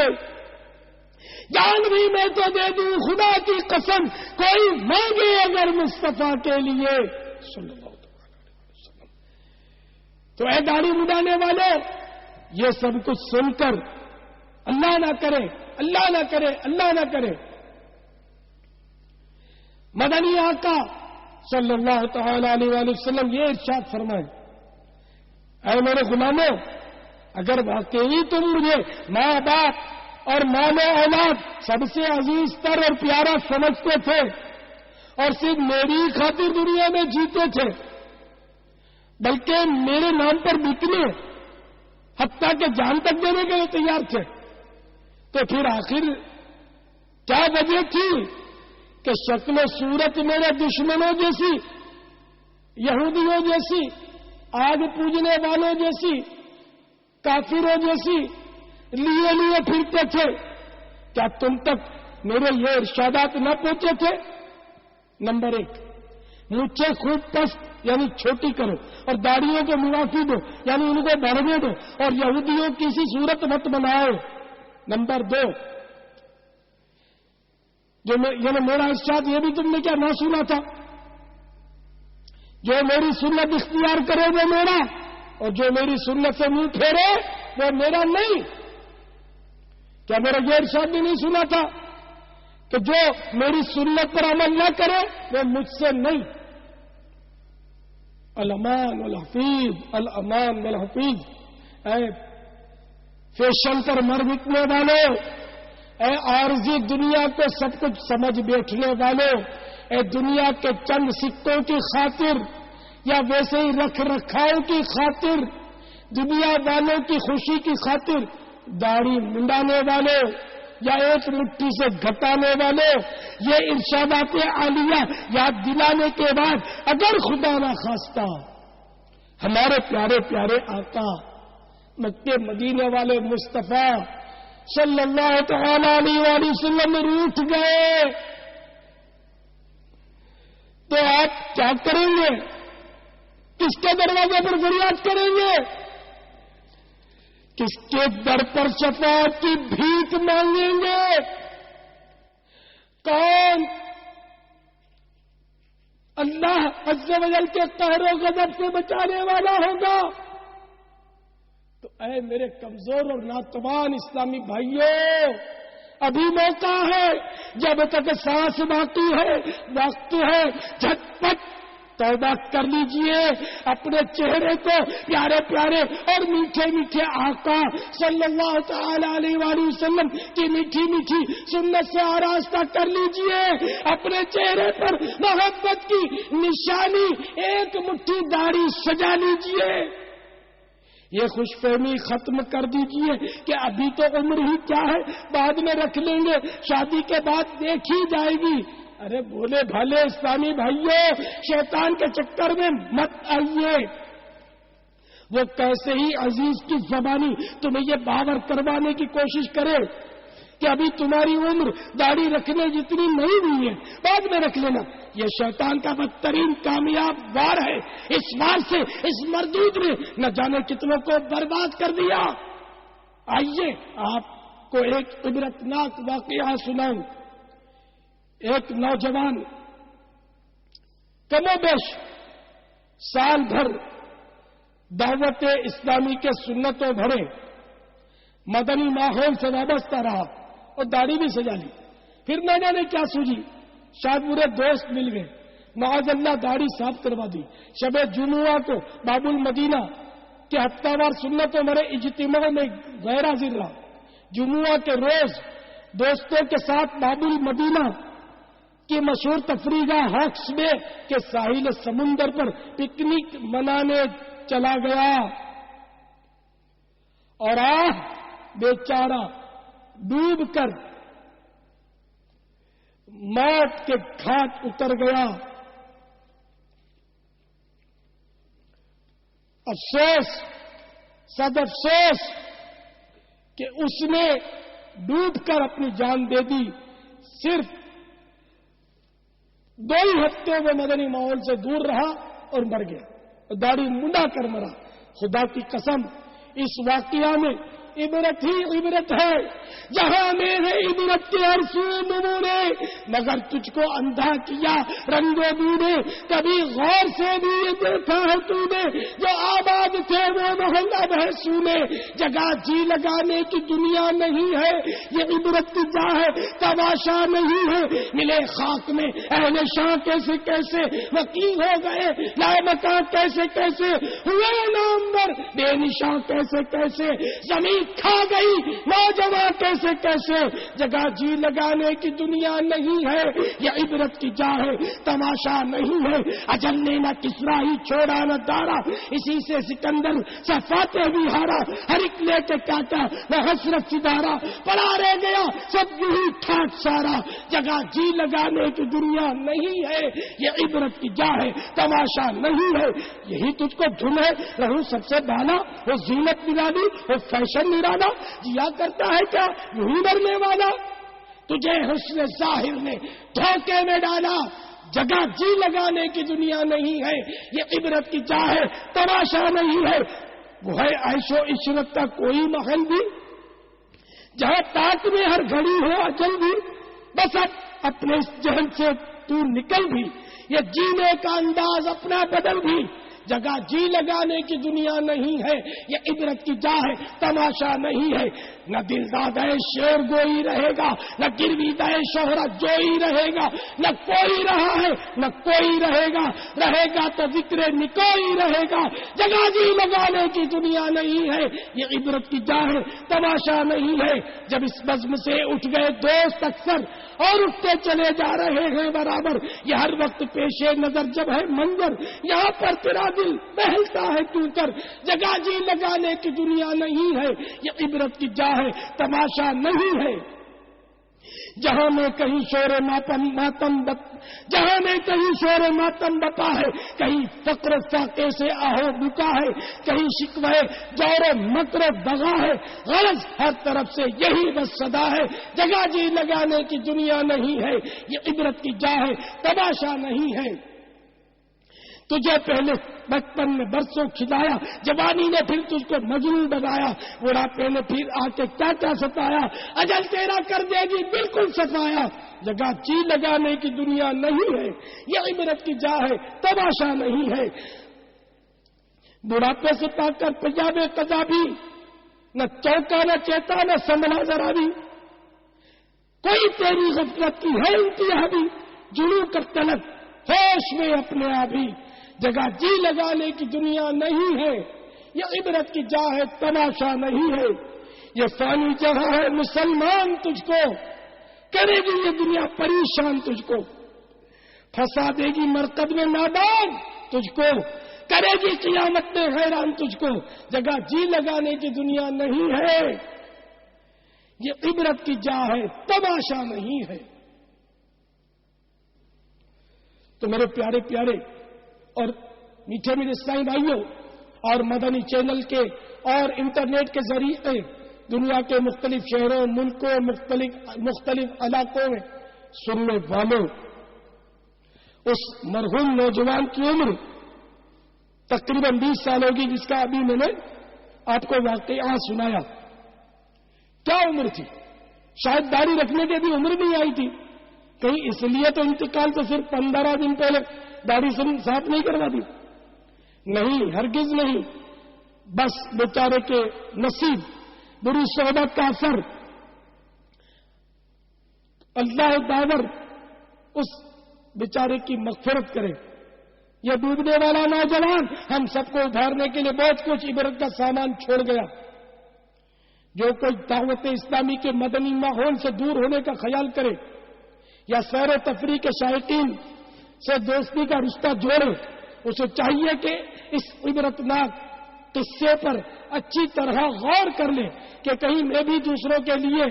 جان بھی میں تو دے دوں خدا کی قسم کوئی مانگے اگر مصطفیٰ کے لیے صلی اللہ علیہ وسلم. تو اے داڑھی منڈانے والے یہ سب کچھ سن کر اللہ نہ کرے مدنی آقا صلی اللہ تعالی علیہ وآلہ وسلم یہ ارشاد فرمائے، اے میرے غلاموں اگر واقعی تم مجھے ماں باپ اور مال و اولاد سب سے عزیز تر اور پیارا سمجھتے تھے اور صرف میری خاطر دنیا میں جیتے تھے بلکہ میرے نام پر بکنے حتیٰ کہ جان تک دینے کے لیے تیار تھے، تو پھر آخر کیا وجہ تھی کہ شکل و صورت میرے دشمنوں جیسی، یہودیوں جیسی، آگ پوجنے والوں جیسی، کافروں جیسی، لیے پھرتے تھے، کیا تم تک میرے یہ ارشادات نہ پہنچے تھے؟ نمبر 1، مجھے خوب پست یعنی چھوٹی کرو، اور داڑھیوں کو معافی دو یعنی ان کو بڑھنے دو، اور یہودیوں کی سی صورت مت بناؤ۔ نمبر 2، یعنی میرا ارشاد یہ بھی تم نے کیا نہ سنا تھا؟ جو میری سنت اختیار کرے وہ میرا، اور جو میری سنت سے منہ پھیرے وہ میرا نہیں۔ کیا میرا یہ ارشاد بھی نہیں سنا تھا کہ جو میری سنت پر عمل نہ کرے وہ مجھ سے نہیں؟ الامان والحفیظ، الامان والحفیظ۔ اے فیشن پر مر مٹنے والوں، اے عارضی دنیا کو سب کچھ سمجھ بیٹھنے والوں، اے دنیا کے چند سکوں کی خاطر یا ویسے ہی رکھ رکھاؤ کی خاطر، دنیا والوں کی خوشی کی خاطر داڑھی منڈانے والوں یا ایک مٹھی سے گھٹانے والوں، یہ ارشادات عالیہ یاد دلانے کے بعد اگر خدا نہ خواستہ ہمارے پیارے پیارے آقا مکے مدینے والے مصطفیٰ صلی اللہ تعالی علیہ وآلہ وسلم روٹھ گئے تو آپ کیا کریں گے؟ کس کے دروازے پر فریاد کریں گے؟ کس کے در پر شفاعت کی بھیک مانگیں گے؟ کون اللہ عز و جل کے قہر و غضب سے بچانے والا ہوگا؟ تو اے میرے کمزور اور ناتوان اسلامی بھائیوں، ابھی موقع ہے، جب تک سانس باقی ہے، وقت ہے، جھٹپٹ توبہ کر لیجئے، اپنے چہرے کو پیارے پیارے اور میٹھے میٹھے آقا صلی اللہ تعالی علیہ وآلہ وسلم کی میٹھی میٹھی سنت سے آراستہ کر لیجئے، اپنے چہرے پر محبت کی نشانی ایک مٹھی داڑھی سجا لیجئے، یہ خوش فہمی ختم کر دیجئے کہ ابھی تو عمر ہی کیا ہے، بعد میں رکھ لیں گے، شادی کے بعد دیکھی جائے گی۔ ارے بولے بھالے اسلامی بھائیوں، شیطان کے چکر میں مت آئیے۔ وہ کیسے ہی عزیز کی زبانی تمہیں یہ باور کروانے کی کوشش کرے کہ ابھی تمہاری عمر داڑھی رکھنے جتنی نہیں ہوئی ہے، بعد میں رکھ لینا، یہ شیطان کا بدترین کامیاب وار ہے۔ اس وار سے اس مردود نے نہ جانے کتنوں کو برباد کر دیا۔ آئیے آپ کو ایک عبرتناک واقعہ سناؤں۔ ایک نوجوان کم و بیش سال بھر دعوت اسلامی کے سنتوں بھرے مدنی ماحول سے وابستہ رہا اور داڑھی بھی سجا لی، پھر میں نے کیا سوچی، شاید برے دوست مل گئے، معاذ اللہ داڑھی صاف کروا دی۔ شب جمعہ کو باب المدینہ کے ہفتہ وار سنتوں بھرے اجتماع میں غیر حاضر رہا۔ جمعہ کے روز دوستوں کے ساتھ باب المدینہ کی مشہور تفریح ہاکس بے کے ساحل سمندر پر پکنک منانے چلا گیا، اور بیچارہ ڈوب کر موت کے گھاٹ اتر گیا۔ افسوس، سد افسوس کہ اس نے ڈوب کر اپنی جان دے دی۔ صرف 2 ہی ہفتے وہ مدنی ماحول سے دور رہا اور مر گیا، داڑھی منڈا کر مرا۔ خدا کی قسم، اس واقعہ میں عبرت ہی عبرت ہے، جہاں میرے عبرت کے عرصے نمونے، مگر تجھ کو اندھا کیا رنگ و بو نے، کبھی غور سے بھی یہ دیکھا ہے تو نے، جو آباد تھے وہ محلہ ہے سونے، جگہ جی لگانے کی دنیا نہیں ہے، یہ عبرت کی جا ہے، تماشا نہیں ہے۔ ملے خاک میں اہل شاہ کیسے کیسے وکیل ہو گئے، لائے مکان کیسے کیسے ہوئے نامور، بے نشان کیسے کیسے زمین کھا گئی، نوجوان کیسے کیسے، جگہ جی لگانے کی دنیا نہیں ہے، یہ عبرت کی جا ہے، تماشا نہیں ہے۔ اجل نے نہ کسرا ہی چھوڑا نہ دارا، اسی سے سکندر سے فاتح بھی ہارا، ہر ایک لے کے کاٹا نہ حسرت سدھارا، پڑا رہ گیا سب یہی ٹھاٹ سارا، جگہ جی لگانے کی دنیا نہیں ہے، یہ عبرت کی جا ہے، تماشا نہیں ہے۔ یہی تجھ کو دھن ہے، رہوں سب سے بالا، وہ زینت ملا دی، وہ فیشن ارادہ جیا کرتا ہے کیا یوں ہی مرنے والا؟ تجھے حسن ظاہر نے دھوکے میں ڈالا، جگہ جی لگانے کی دنیا نہیں ہے، یہ عبرت کی جا ہے، تماشا نہیں ہے۔ وہ ہے عیش و عشرت کا کوئی محل بھی جہاں تاک میں ہر گھڑی ہو اجل بھی، بس اب اپنے اس جہل سے تو نکل بھی، یہ جینے کا انداز اپنا بدل بھی، جگہ جی لگانے کی دنیا نہیں ہے، یہ عبرت کی جا ہے، تماشا نہیں ہے۔ نہ دلداد شیر گوئی رہے گا، نہ گرویدہ شہرت جوئی رہے گا، نہ کوئی رہا ہے نہ کوئی رہے گا، رہے گا تو ذکر نکوئی رہے گا، جگہ جی لگانے کی دنیا نہیں ہے، یہ عبرت کی جا ہے، تماشا نہیں ہے۔ جب اس بزم سے اٹھ گئے دوست اکثر اور اٹھتے چلے جا رہے ہیں برابر، یہ ہر وقت پیش نظر جب ہے منظر، یہاں پر تیرا دل بہلتا ہے کیوں کر، جگہ جی لگانے کی دنیا نہیں ہے، یہ عبرت کی جا ہے، تماشا نہیں ہے۔ جہاں میں کہیں شور ماتم بپا ہے، کہیں فقر فاقے سے آہو بکا ہے، کہیں شکوے جور و مکر و دغا ہے، غرض ہر طرف سے یہی بس صدا ہے، جگہ جی لگانے کی دنیا نہیں ہے، یہ عبرت کی جا ہے، تماشا نہیں ہے۔ تجھے پہلے بچپن میں برسوں کھلایا، جوانی نے پھر تجھ کو مجنون بنایا، بڑھاپے نے پھر آ کے کیا کیا ستایا، اجل تیرا کر دے گی بالکل صفایا، جگہ جی لگانے کی دنیا نہیں ہے، یہ عبرت کی جا ہے، تماشا نہیں ہے۔ بڑھاپے سے پا کر پجاب قضا بھی، نہ چوکا نہ چیتا نہ سنبھلا ذرا بھی، کوئی تیری غفلت کی ہے انتہا بھی، جنوں کا طلب ہوش میں اپنے ابھی، جگہ جی لگانے کی دنیا نہیں ہے، یہ عبرت کی جا ہے، تماشا نہیں ہے۔ یہ فانی جگہ ہے مسلمان، تجھ کو کرے گی یہ دنیا پریشان، تجھ کو پھنسا دے گی مرکز میں نادان، تجھ کو کرے گی قیامت میں حیران، تجھ کو جگہ جی لگانے کی دنیا نہیں ہے، یہ عبرت کی جا ہے، تماشا نہیں ہے۔ تو میرے پیارے پیارے اور میٹھے میٹھے اسلامی بھائیوں اور مدنی چینل کے اور انٹرنیٹ کے ذریعے دنیا کے مختلف شہروں ملکوں مختلف علاقوں میں سننے والوں، اس مرحوم نوجوان کی عمر تقریباً 20 سال ہوگی، جس کا ابھی میں نے آپ کو واقعہ سنایا۔ کیا عمر تھی؟ شاید داڑھی رکھنے کی بھی عمر نہیں آئی تھی، کہیں اس لیے تو انتقال سے صرف 15 دن پہلے داڑھی صاف نہیں کروا دی؟ نہیں، ہرگز نہیں، بس بیچارے کے نصیب، بری صحبت کا اثر، اللہ داور اس بیچارے کی مغفرت کرے۔ یہ ڈوبنے والا نوجوان ہم سب کو ابھارنے کے لیے بہت کچھ عبرت کا سامان چھوڑ گیا۔ جو کوئی دعوت اسلامی کے مدنی ماحول سے دور ہونے کا خیال کرے یا سیر و تفریح کے شائقین سے دوستی کا رشتہ جوڑے، اسے چاہیے کہ اس عبرتناک قصے پر اچھی طرح غور کر لے کہ کہیں میں بھی دوسروں کے لیے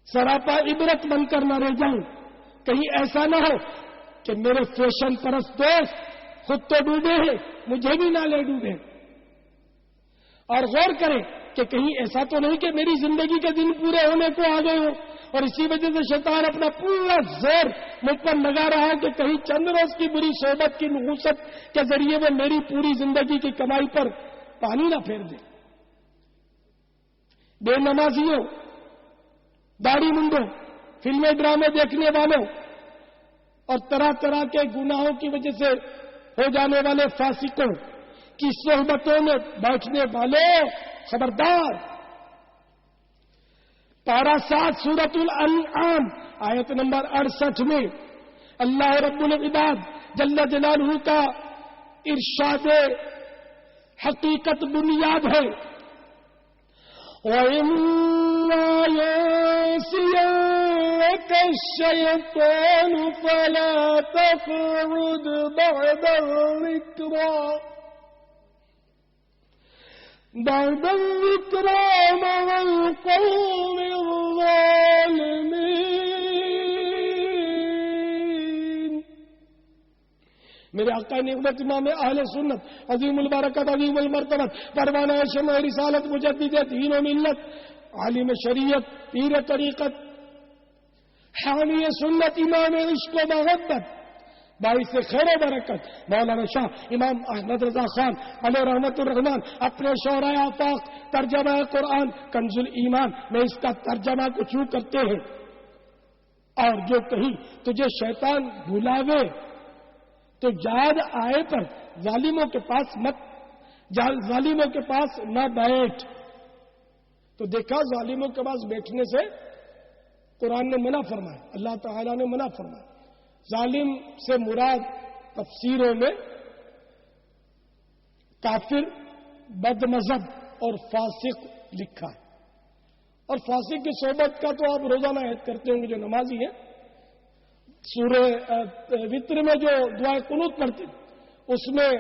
سراپا عبرت بن کر نہ رہ جاؤں، کہیں ایسا نہ ہو کہ میرے فیشن پرست دوست خود تو ڈوبے ہیں، مجھے بھی نہ لے ڈوبے۔ اور غور کریں کہ کہیں ایسا تو نہیں کہ میری زندگی کے دن پورے ہونے کو آ گئے ہوں اور اسی وجہ سے شیطان اپنا پورا زور مجھ پر لگا رہا ہے کہ کہیں چند روز کی بری صحبت کی نحوست کے ذریعے وہ میری پوری زندگی کی کمائی پر پانی نہ پھیر دے۔ بے نمازیوں، داڑھی منڈوں، فلمیں ڈرامے دیکھنے والوں اور طرح طرح کے گناہوں کی وجہ سے ہو جانے والے فاسقوں کی صحبتوں میں بیٹھنے والے خبردار۔ پارہ 7 سورۃ الانعام آیت نمبر 68 میں اللہ رب العباد جل جلالہ کا ارشاد حقیقت بنیاد ہے، وَإِمَّا يَنسِيَنَّكَ الشَّيْطَانُ فَلَا تَقْعُدْ بَعْدَ الذِّكْرَىٰ مَعَ الْقَوْمِ الظَّالِمِينَ۔ میرے آقا نعمت امام اہل سنت عظیم البرکت عظیم المرتبت پروانہ شمع رسالت مجدد دین و ملت عالم شریعت پیر طریقت حامی سنت امام عشق و محبت باعث خیر و برکت مولانا شاہ امام احمد رضا خان علیہ رحمت الرحمان اپنے شعرائے آفاق ترجمہ قرآن کنز الایمان میں اس کا ترجمہ کچھ یوں کرتے ہیں، اور جو کہیں تجھے شیطان بھلاوے تو یاد آئے پر ظالموں کے پاس ظالموں کے پاس نہ بیٹھ. تو دیکھا ظالموں کے پاس بیٹھنے سے قرآن نے منع فرمایا، اللہ تعالیٰ نے منع فرمایا. ظالم سے مراد تفسیروں میں کافر، بد مذہب اور فاسق لکھا ہے. اور فاسق کی صحبت کا تو آپ روزانہ عہد کرتے ہوں گے جو نمازی ہیں. سورہ وتر میں جو دعائے قنوت پڑھتے ہیں اس میں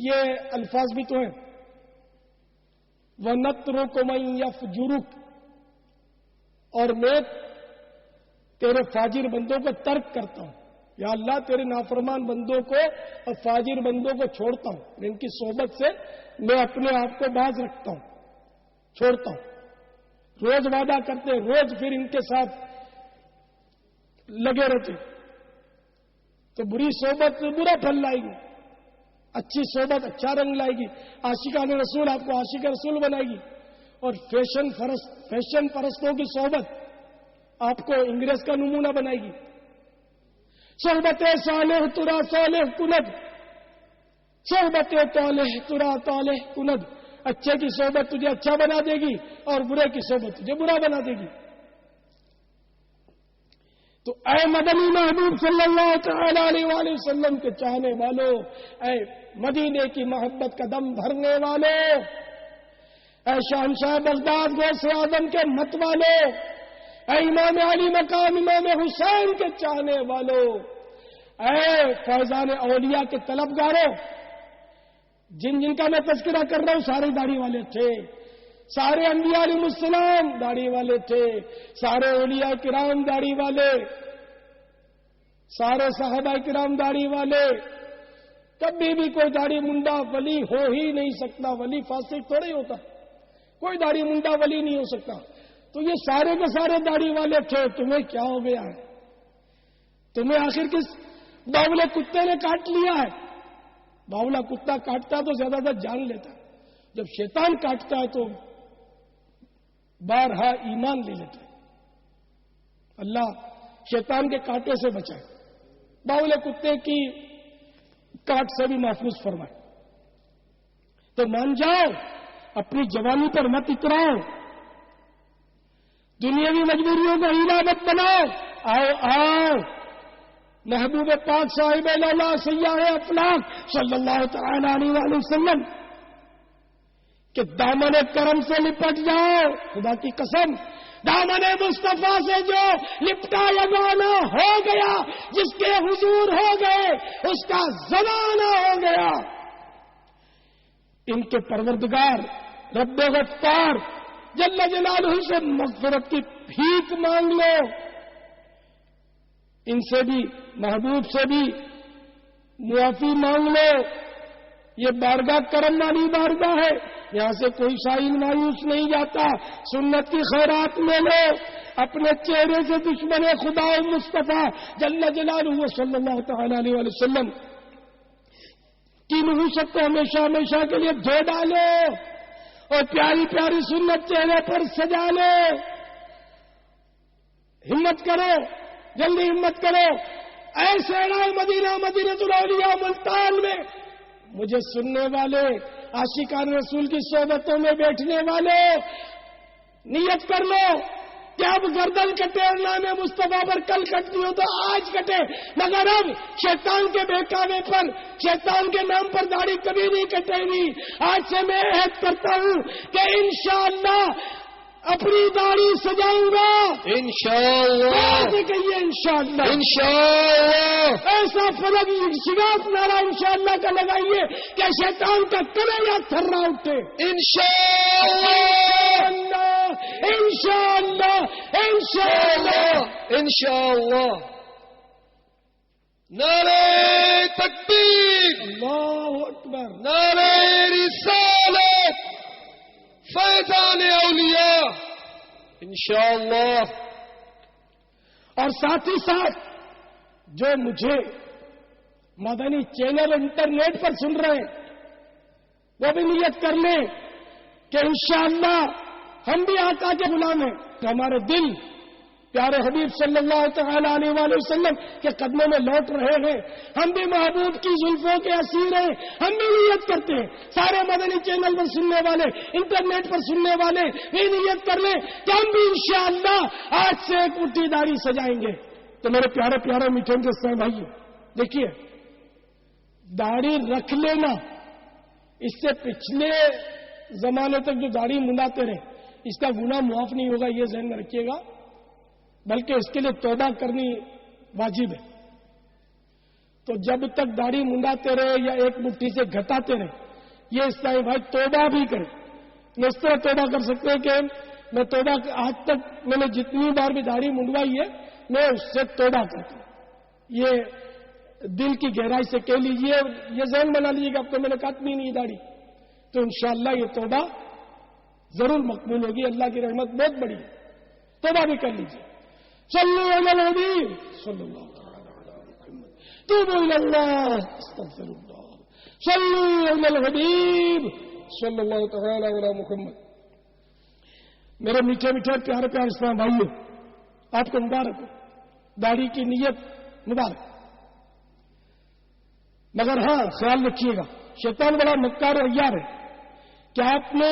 یہ الفاظ بھی تو ہیں، وَنَتْرُكُ مَن يَفْجُرُكَ، اور میں تیرے فاجر بندوں کو ترک کرتا ہوں. یا اللہ تیرے نافرمان بندوں کو اور فاجر بندوں کو چھوڑتا ہوں، ان کی صحبت سے میں اپنے آپ کو باز رکھتا ہوں، چھوڑتا ہوں. روز وعدہ کرتے، روز پھر ان کے ساتھ لگے رہتے. تو بری صحبت برا پھل لائے گی، اچھی صحبت اچھا رنگ لائے گی. عاشقان رسول آپ کو عاشق رسول بنائے گی، اور فیشن پرستوں کی صحبت آپ کو انگریز کا نمونہ بنائے گی. صحبت صالح ترا صالح کند، صحبت طالح ترا طالح کند. اچھے کی صحبت تجھے اچھا بنا دے گی اور برے کی صحبت تجھے برا بنا دے گی. تو اے مدنی محبوب صلی اللہ تعالی علیہ وآلہ وسلم کے چاہنے والوں، اے مدینے کی محبت کا دم بھرنے والوں، اے شہنشاہ بغداد غوث اعظم کے مت والوں، اے امام علی مقام امام حسین کے چاہنے والوں، اے فیضان اولیاء کے طلبگاروں، جن کا میں تذکرہ کر رہا ہوں سارے داڑھی والے تھے، سارے انبیاء علیہ السلام داڑھی والے تھے، سارے اولیاء کرام داڑھی والے، سارے صحابہ کرام داڑھی والے. کبھی بھی کوئی داڑھی منڈا ولی ہو ہی نہیں سکتا. ولی فاسق تھوڑا ہی ہوتا، کوئی داڑھی منڈا ولی نہیں ہو سکتا. تو یہ سارے کے سارے داڑھی والے تھے. تمہیں کیا ہو گیا ہے؟ تمہیں آخر کس باولے کتے نے کاٹ لیا ہے؟ باولا کتا کاٹتا تو زیادہ تر جان لیتا، جب شیطان کاٹتا ہے تو بارہا ایمان لے لیتا ہے. اللہ شیطان کے کاٹے سے بچائے، باولے کتے کی کاٹ سے بھی محفوظ فرمائے. تو مان جاؤ، اپنی جوانی پر مت اتراؤ، دنیاوی مجبوریوں کو ہیلا مت بناؤ. آؤ محبوب پاک صاحب اللہ سیاح افلاق صلی اللہ تعالی علیہ وآلہ وسلم کہ دامن کرم سے لپٹ جاؤ. خدا کی قسم، دامن مصطفیٰ سے جو لپٹا لگانا ہو گیا، جس کے حضور ہو گئے، اس کا زمانہ ہو گیا. ان کے پروردگار رب غفار جل جلالہ سے مغفرت کی بھیک مانگ لو. ان سے بھی، محبوب سے بھی معافی مانگ لو. یہ بارگاہ کرم والی بارگاہ ہے، یہاں سے کوئی شاہین مایوس نہیں جاتا. سنت کی خیرات لے لو، اپنے چہرے سے دشمن خدا مصطفیٰ جل جلالہ صلی اللہ تعالی علیہ وسلم کی نحوست کو ہمیشہ ہمیشہ کے لیے دھو ڈالو اور پیاری پیاری سنت چہرے پر سجا لو. ہمت کرو، جلدی ہمت کرو. ایسے مدینہ مدینۃ الاولیاء ملتان میں مجھے سننے والے، عاشقان رسول کی صحبتوں میں بیٹھنے والے، نیت کر لو کہ اب گردن کٹے اور نام مصطفیٰ پر کل کٹتی ہو تو آج کٹے، مگر اب شیطان کے بہکاوے پر، شیطان کے نام پر داڑھی کبھی نہیں کٹے گی. آج سے میں عہد کرتا ہوں کہ انشاءاللہ اپنی داڑھی سجاؤں گا. انشاءاللہ کہیے انشاءاللہ. انشاءاللہ ایسا فلک شگاف نعرہ انشاءاللہ کا لگائیے کہ شیطان کا کلیجہ تھرا اٹھے. انشاءاللہ انشاءاللہ انشاءاللہ. انشاءاللہ. نعرہ تکبیر، اللہ اکبر، نعرہ رسالت، فیضان اولیاء انشاءاللہ۔ اور ساتھ ہی ساتھ جو مجھے مدنی چینل انٹرنیٹ پر سن رہے ہیں وہ بھی نیت کر لیں کہ انشاءاللہ ہم بھی آقا کے غلام ہیں، کہ ہمارے دل پیارے حبیب صلی اللہ تعالی علیہ وآلہ وسلم کے قدموں میں لوٹ رہے ہیں، ہم بھی محبوب کی زلفوں کے اسیر ہیں۔ ہم بھی نیت کرتے ہیں، سارے مدنی چینل پر سننے والے، انٹرنیٹ پر سننے والے بھی نیت کر لیں کہ ہم بھی انشاءاللہ آج سے ایک مٹھی داڑھی سجائیں گے۔ تو میرے پیارے پیارے میٹھے کے بھائی، دیکھیے داڑھی رکھ لینا، اس سے پچھلے زمانے تک جو داڑھی منڈاتے رہے اس کا گناہ معاف نہیں ہوگا، یہ ذہن میں رکھیے گا، بلکہ اس کے لیے توبہ کرنی واجب ہے۔ تو جب تک داڑھی منڈاتے رہے یا ایک مٹھی سے گھٹاتے رہے، یہ اسلامی بھائی توبہ بھی کرے۔ میں اس طرح توبہ کر سکتے ہیں کہ میں توبہ آج تک میں نے جتنی بار بھی داڑھی منڈوائی ہے میں اس سے توبہ کرتا ہوں، یہ دل کی گہرائی سے کہہ لیجیے، یہ ذہن بنا لیجیے کہ اب تو میں نے کاٹنی نہیں داڑھی، تو انشاءاللہ یہ توبہ ضرور مقبول ہوگی، اللہ کی رحمت بہت بڑی ہے، توبہ بھی کر لیجیے۔ صلو علی النبی صلی اللہ علیہ وسلم، توبوا الی اللہ، استغفر اللہ، صلو علی الحبیب صلی اللہ تعالی علی محمد۔ میرے میٹھے میٹھے پیارے پیارے اسلام بھائیوں، آپ کو مبارک ہو، داڑھی کی نیت مبارک، مگر ہاں خیال رکھیے گا شیطان بڑا مکار اور عیار ہے کہ آپ نے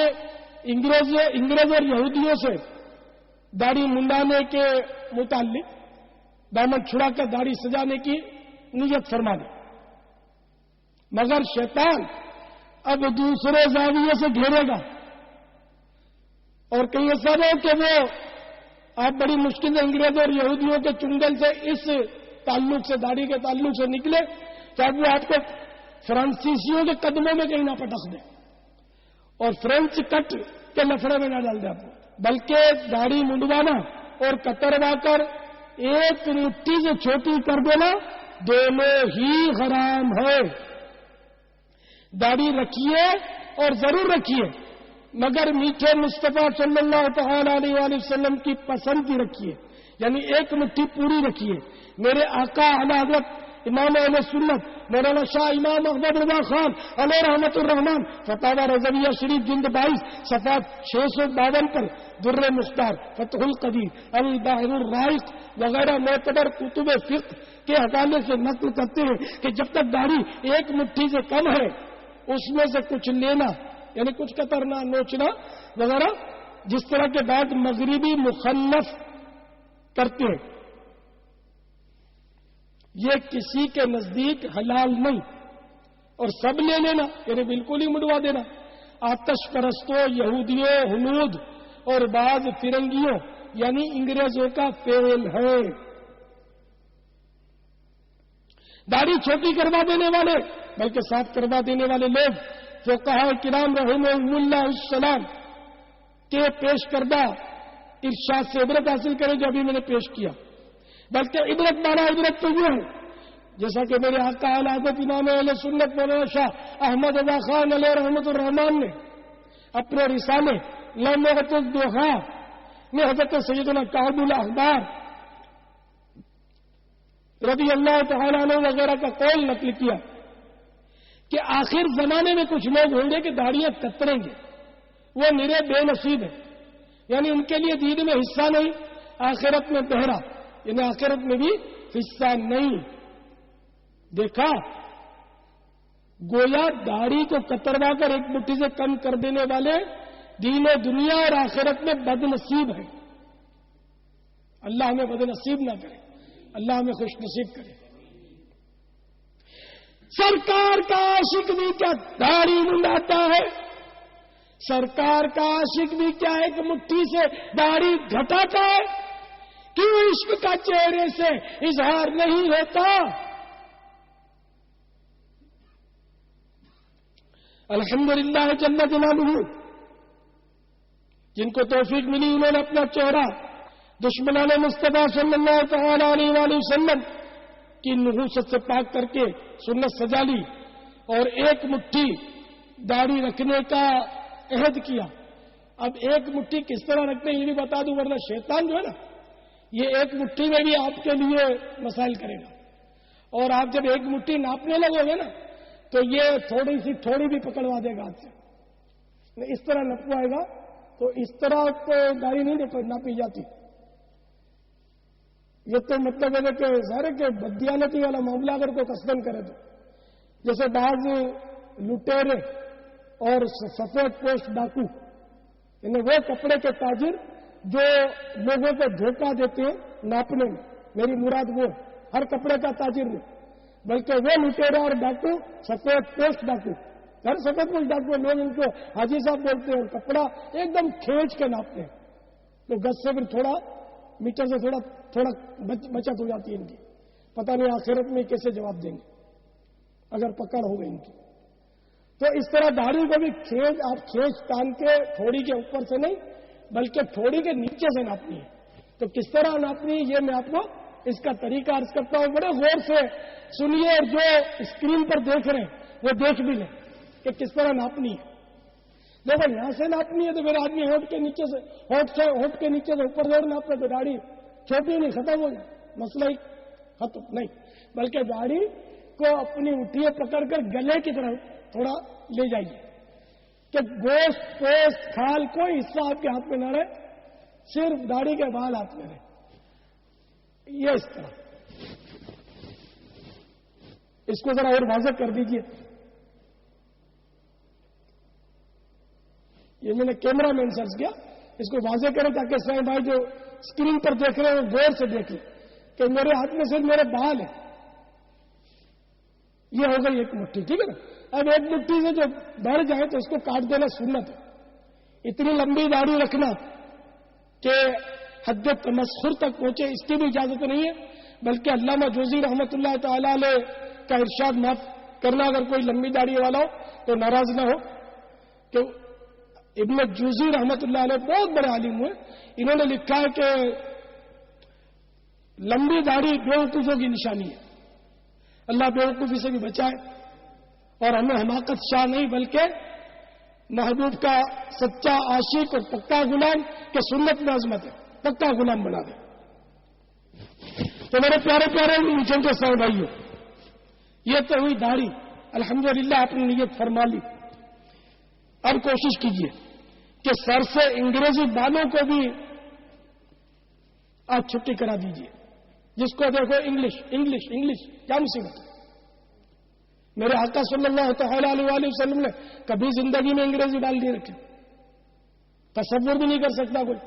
انگریز اور یہودیوں سے داڑھی منڈانے کے متعلق دامن چھڑا کر داڑھی سجانے کی نیت فرما دی، مگر شیطان اب دوسرے زاویے سے گھیرے گا، اور کہیں ایسا ہو کہ وہ آپ بڑی مشکل سے انگریزوں اور یہودیوں کے چنگل سے اس تعلق سے، داڑھی کے تعلق سے نکلے تو اب وہ آپ کو فرانسیسیوں کے قدموں میں کہیں نہ پٹک دے اور فرینچ کٹ کے لفڑے میں نہ ڈال دے آپ کو، بلکہ داڑھی منڈوانا اور کتروا کر ایک مٹھی سے چھوٹی کر دینا دونوں ہی حرام ہے۔ داڑھی رکھیے اور ضرور رکھیے، مگر میٹھے مصطفیٰ صلی اللہ تعالی علیہ وآلہ وسلم کی پسند کی رکھیے، یعنی ایک مٹھی پوری رکھیے۔ میرے آقا اعلی حضرت امام اہل سنت مولانا شاہ امام احمد رضا خان علیہ رحمت الرحمان فتاوی رضویہ شریف جلد 22 صفحہ 652 پر در مختار، فتح القدیر، البحر الرائق وغیرہ معتبر کتب فقہ کے حوالے سے نقل کرتے ہیں کہ جب تک داڑھی ایک مٹھی سے کم ہے اس میں سے کچھ لینا، یعنی کچھ کترنا، نوچنا وغیرہ، جس طرح کے بعد مغربی مخنف کرتے ہیں، یہ کسی کے نزدیک حلال نہیں، اور سب لے لینا یعنی بالکل ہی منڈوا دینا آتش پرستوں، یہودیوں، ہنود اور بعض فرنگیوں یعنی انگریزوں کا فعل ہے۔ داڑھی چھوٹی کروا دینے والے بلکہ صاف کروا دینے والے لوگ فقہاء کرام رحمہم اللہ السلام کے پیش کردہ ارشاد سے عبرت حاصل کریں جو ابھی میں نے پیش کیا، بلکہ عبرت مانا عبرت تو یہ ہے جیسا کہ میرے آقا اعلی حضرت امام اہل سنت مولانا شاہ احمد رضا خان علیہ رحمت الرحمان نے اپنے رسالے لمحۃ الضحیٰ میں حضرت سیدنا کعب الاحبار رضی اللہ تعالیٰ عنہ وغیرہ کا قول نقل کیا کہ آخر زمانے میں کچھ لوگ ہوں گے کہ داڑیاں کتریں گے، وہ میرے بے نصیب ہیں، یعنی ان کے لیے دین میں حصہ نہیں، آخرت میں بہرا، یعنی آخرت میں بھی حصہ نہیں۔ دیکھا گویا داڑھی کو کتروا کر ایک مٹھی سے کم کر دینے والے دین و دنیا اور آخرت میں بد نصیب ہیں۔ اللہ ہمیں بد نصیب نہ کرے، اللہ ہمیں خوش نصیب کرے۔ سرکار کا عاشق بھی کیا داڑھی منڈاتا ہے؟ سرکار کا عاشق بھی کیا ایک مٹھی سے داڑھی گھٹاتا ہے؟ کیوں عشق کا چہرے سے اظہار نہیں ہوتا؟ الحمدللہ جل جلالہ، جن کو توفیق ملی انہوں نے اپنا چہرہ دشمنان مصطفیٰ صلی اللہ تعالی علیہ وآلہ وسلم کی نحوست سے پاک کر کے سنت سجا لی اور ایک مٹھی داڑھی رکھنے کا عہد کیا. اب ایک مٹھی کس طرح رکھتے ہیں یہ بھی بتا دوں، ورنہ شیطان جو ہے نا یہ ایک مٹھی میں بھی آپ کے لیے مسائل کرے گا. اور آپ جب ایک مٹھی ناپنے لگو گے نا تو یہ تھوڑی سی تھوڑی بھی پکڑوا دے گا ہاتھ سے. اس طرح نپوائے گا تو اس طرح تو داڑھی نہیں ناپی جاتی. یہ تو مطلب ہے کہ ظاہر ہے کہ بدیانتی والا معاملہ اگر کوئی قصدن کرے تو، جیسے بعض لٹیرے اور سفید پوش ڈاکو، یعنی وہ کپڑے کے تاجر جو لوگوں کو دھوکہ دیتے ہیں ناپنے میں، میری مراد وہ ہر کپڑے کا تاجر نہیں بلکہ وہ لٹیرا اور ڈاکو سفید پوش ڈاکو. ہر سفید پوش ڈاکو لوگ ان کو حاجی صاحب بولتے ہیں اور کپڑا ایک دم کھینچ کے ناپتے ہیں تو گز سے پھر تھوڑا میٹر سے تھوڑا بچت ہو جاتی ہے ان کی. پتہ نہیں آخرت میں کیسے جواب دیں گے اگر پکڑ ہو گئی ان کی. تو اس طرح داڑھی کو بھی آپ کھینچ تان کے تھوڑی کے اوپر سے نہیں بلکہ تھوڑی کے نیچے سے ناپنی ہے. تو کس طرح ناپنی ہے یہ میں آپ کو اس کا طریقہ عرض کرتا ہوں. بڑے غور سے سنیے اور جو اسکرین پر دیکھ رہے ہیں وہ دیکھ بھی لیں کہ کس طرح ناپنی ہے. دیکھو یہاں سے ناپنی ہے تو میرے آدمی ہونٹ کے نیچے سے ہونٹ کے نیچے سے اوپر زور ناپے تو داڑھی چھوٹی نہیں ختم ہو جائے، مسئلہ ہی ختم نہیں. بلکہ داڑھی کو اپنی اٹھیے پکڑ کر گلے کی طرف تھوڑا لے جائیے کہ گوشت پوست کھال کوئی حصہ آپ کے ہاتھ میں نہ رہے، صرف داڑھی کے بال ہاتھ میں رہے. یہ اس طرح اس کو ذرا اور واضح کر دیجئے. یہ میں نے کیمرہ مین سرچ کیا، اس کو واضح کریں تاکہ سائیں بھائی جو اسکرین پر دیکھ رہے ہیں وہ غور سے دیکھ لیں کہ میرے ہاتھ میں صرف میرے بال ہیں. یہ ہو گئی ایک مٹھی، ٹھیک ہے نا. اب ایک مٹھی سے جو بڑھ جائے تو اس کو کاٹ دینا سنت ہے. اتنی لمبی داڑھی رکھنا کہ حد تمسخر تک پہنچے اس کی بھی اجازت نہیں ہے. بلکہ علامہ جوزی رحمۃ اللہ تعالی علیہ کا ارشاد معاف کرنا اگر کوئی لمبی داڑھی والا ہو تو ناراض نہ ہو کہ ابن جوزی رحمۃ اللہ علیہ بہت بڑے عالم ہوئے. انہوں نے لکھا ہے کہ لمبی داڑھی بیوقوفوں کی نشانی ہے. اللہ بیوقوفی سے بھی بچائے اور ہمیں حماقت شاہ نہیں بلکہ محبوب کا سچا عاشق اور پکا غلام کے سنت میں عظمت ہے، پکا غلام بنا دے. تو میرے پیارے پیارے نیچے کے سر بھائیوں، یہ تو ہوئی داڑھی. الحمدللہ آپ نے نیت فرما لی. اب کوشش کیجئے کہ سر سے انگریزی بالوں کو بھی آپ چھٹی کرا دیجئے. جس کو دیکھو انگلش انگلش انگلش، کیا مصیبت ہے. میرے آقا صلی اللہ تعالی علیہ وسلم نے کبھی زندگی میں انگریزی بال نہیں رکھے، تصور بھی نہیں کر سکتا کوئی،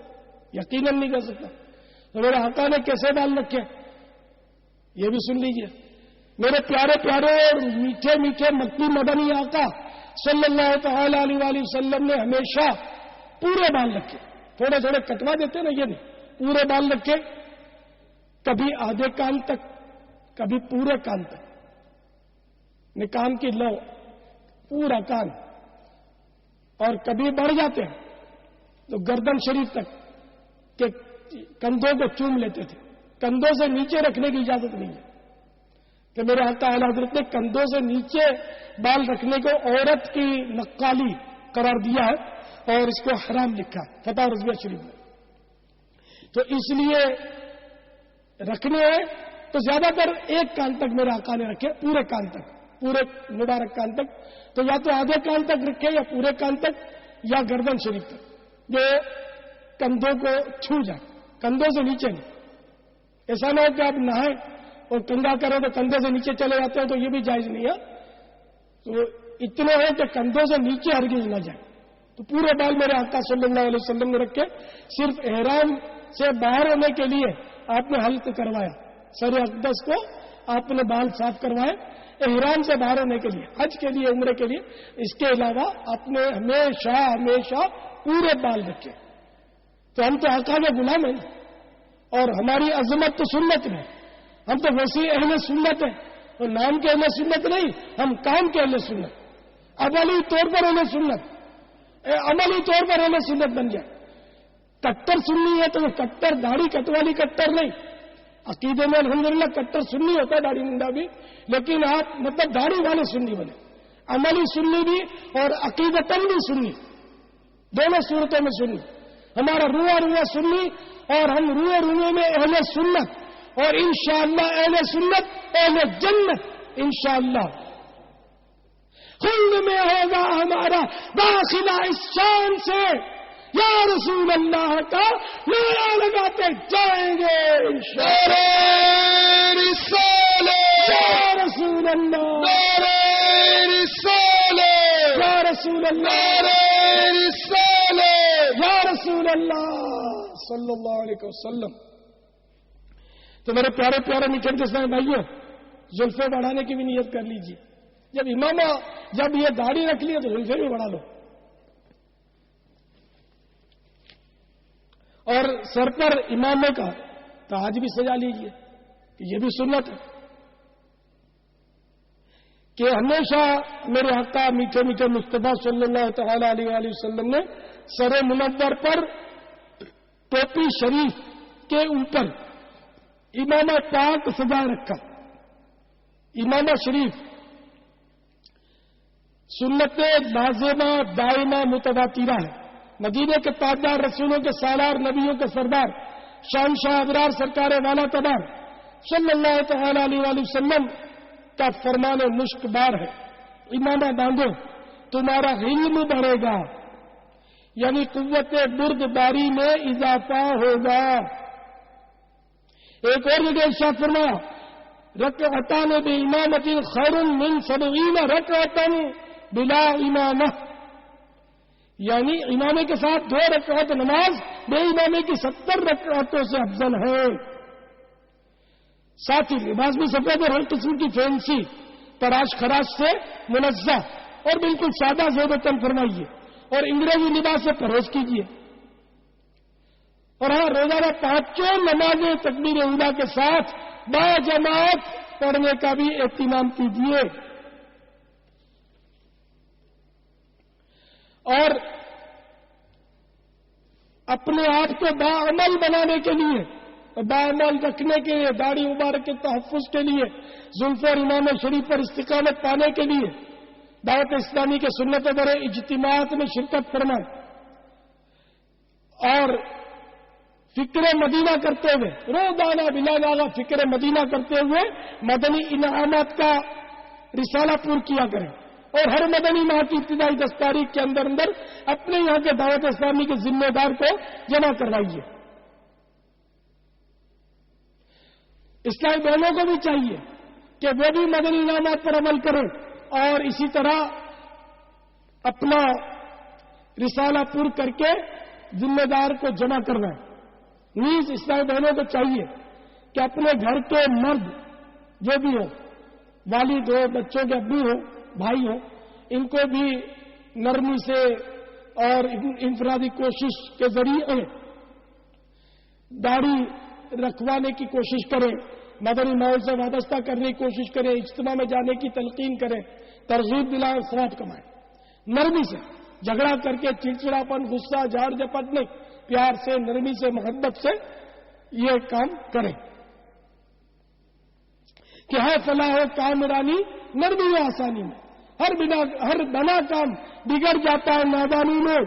یقیناً نہیں کر سکتا. تو میرے آقا نے کیسے بال رکھے یہ بھی سن لیجئے. میرے پیارے پیارے اور میٹھے میٹھے مکی مدنی آقا صلی اللہ تعالی علیہ وسلم نے ہمیشہ پورے بال رکھے. تھوڑے تھوڑے کٹوا دیتے نا، یہ نہیں، پورے بال رکھے. کبھی آدھے کان تک، کبھی پورے کان تک، کان کی لو پورا کان. اور کبھی بڑھ جاتے ہیں تو گردن شریف تک کہ کندھوں کو چوم لیتے تھے. کندھوں سے نیچے رکھنے کی اجازت نہیں ہے کہ میرے آقا اعلی حضرت نے کندھوں سے نیچے بال رکھنے کو عورت کی نقالی قرار دیا ہے اور اس کو حرام لکھا ہے فتح رضویہ شریف میں. تو اس لیے رکھنے ہیں تو زیادہ تر ایک کان تک میرے آقا نے رکھے، پورے کان تک، پورے مبارک کان تک. تو یا تو آدھے کان تک رکھے یا پورے کان تک یا گردن شریف تک جو کندھوں کو چھو جائے، کندھوں سے نیچے نہیں. ایسا نہ ہو کہ آپ نہائیں اور کنگا کریں تو کندھے سے نیچے چلے جاتے ہیں تو یہ بھی جائز نہیں ہے. تو اتنے ہیں کہ کندھوں سے نیچے ہرگز نہ جائے. تو پورے بال میرے آقا صلی اللہ علیہ وسلم نے رکھے. صرف احرام سے باہر ہونے کے لیے آپ نے حلق کروایا، سر اقدس کو آپ نے بال صاف کروائے احرام سے باہر ہونے کے لیے، حج کے لیے، عمرے کے لیے. اس کے علاوہ آپ نے ہمیشہ ہمیشہ پورے بال رکھے. تو ہم تو آقا کے غلام ہیں اور ہماری عظمت تو سنت میں. ہم تو ویسے اہل سنت ہیں اور نام کے اہل سنت نہیں، ہم کام کے اہل سنت. عملی طور پر اہل سنت، عملی طور پر اہل سنت بن جائے. کٹر سننی ہے تو وہ کٹر داڑھی کٹوالی کٹر نہیں، عقیدے میں الحمدللہ کٹر سنی ہوتا ہے داڑھی منڈا بھی، لیکن آپ مطلب داڑھی والے سنی بنے، عملی سنی بھی اور عقیدتاً بھی سنی، دونوں صورتوں میں سنی. ہمارا رواں سنی، اور ہم روئے میں اہل سنت، اور انشاءاللہ اہل سنت اہل جنت انشاءاللہ. خلد میں ہوگا ہمارا داخلہ اس شان سے یا رسول اللہ کا نعرہ لگاتے جائیں گے انشاءاللہ. یا رسول اللہ، یا رسول اللہ، یا رسول اللہ صلی اللہ علیہ وسلم. تو میرے پیارے پیارے میٹھے کے ساتھ بھائیوں، زلفیں بڑھانے کی بھی نیت کر لیجیے. جب امامہ جب یہ داڑھی رکھ لی تو زلفیں بھی بڑھا لو، اور سر پر امامے کا تاج بھی سجا لیجیے. یہ بھی سنت ہے کہ ہمیشہ میرے آقا میٹھے میٹھے مصطفیٰ صلی اللہ تعالی علیہ وآلہ وسلم نے سر منور پر ٹوپی شریف کے اوپر امامہ پاک سجا رکھا. امامہ شریف سنت لازمہ دائمہ متواترہ ہے. مدینے کے تاجدار، رسولوں کے سالار، نبیوں کے سردار، شہنشاہ ابرار سرکار والا تبار صلی اللہ تعالی علیہ وآلہ وسلم کا فرمان مشک بار ہے، امامہ باندھو تمہارا علم بڑھے گا، یعنی قوت بردباری میں اضافہ ہوگا. ایک اور جگہ ارشاد فرمایا رکعتان بامامۃ خیر من 70 رکعۃ بلا امامہ، یعنی امامے کے ساتھ 2 رکعت نماز بے امامے کی 70 رکعتوں سے افضل ہے. ساتھ ہی لباس بھی سفید اور ہر قسم کی فینسی تراش خراش سے منزہ اور بالکل سادہ زیب تن فرمائیے، اور انگریزی لباس سے پرہیز کیجیے. اور ہاں روزانہ 5 نمازیں تکبیر اولیٰ کے ساتھ با جماعت پڑھنے کا بھی اہتمام کیجیے. اور اپنے آپ کو باعمل بنانے کے لیے، باعمل رکھنے کے لیے، داڑھی مبارک کے تحفظ کے لیے، زلف اور امام شریف پر استقامت پانے کے لیے دعوت اسلامی کے سنت در اجتماعات میں شرکت فرمائیں، اور فکر مدینہ کرتے ہوئے روزانہ بلا ناغہ فکر مدینہ کرتے ہوئے مدنی انعامات کا رسالہ پور کیا کریں، اور ہر مدنی ماہ کی ابتدائی 10 تاریخ کے اندر اپنے یہاں کے دعوت اسلامی کے ذمہ دار کو جمع کروائیے. اسلامی بہنوں کو بھی چاہیے کہ وہ بھی مدنی انعامات پر عمل کریں، اور اسی طرح اپنا رسالہ پور کر کے ذمہ دار کو جمع کروائیں. نیز اسلامی بہنوں کو چاہیے کہ اپنے گھر کے مرد جو بھی ہو، والد ہو، بچوں کے ابو ہو، بھائی ہو، ان کو بھی نرمی سے اور انفرادی کوشش کے ذریعے داڑھی رکھوانے کی کوشش کریں، مدنی ماحول سے وابستہ کرنے کی کوشش کریں، اجتماع میں جانے کی تلقین کریں، ترغیب دلائیں، ثواب کمائیں. نرمی سے، جھگڑا کر کے چڑچڑاپن، غصہ، جھاڑ جھپٹ نہیں، پیار سے، نرمی سے، محبت سے یہ کام کریں. کہ ہے فلاح و کامرانی نرمی و آسانی میں، ہر بنا کام بگڑ جاتا ہے نادانی میں،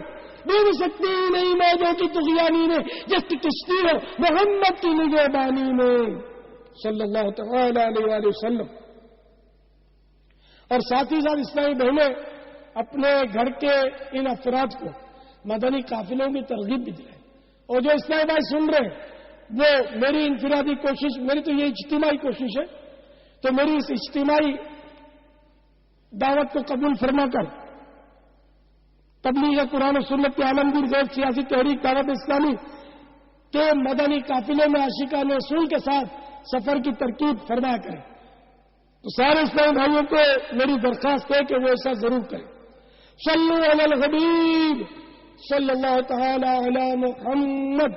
ڈوب سکتی ہی نہیں موجوں کی طغیانی میں، جس کی کشتی ہو محمد کی نگہبانی میں صلی اللہ تعالی علیہ وآلہ وسلم. اور ساتھ ہی ساتھ اسلامی بہنیں اپنے گھر کے ان افراد کو مدنی قافلوں کی ترغیب بھی دلائیں. اور جو اسلامی بھائی سن رہے ہیں وہ میری انفرادی کوشش، میری تو یہ اجتماعی کوشش ہے، تو میری اس اجتماعی دعوت کو قبول فرما کر تبلیغ قرآن و سنت کے عالمگیر غیر سیاسی تحریک دعوت اسلامی کے مدنی قافلے میں عاشقان رسول کے ساتھ سفر کی ترکیب فرمایا کریں. تو سارے اسلامی بھائیوں کو میری درخواست ہے کہ وہ ایسا ضرور کریں. صلو علی الحبیب صلی اللہ تعالی علی محمد.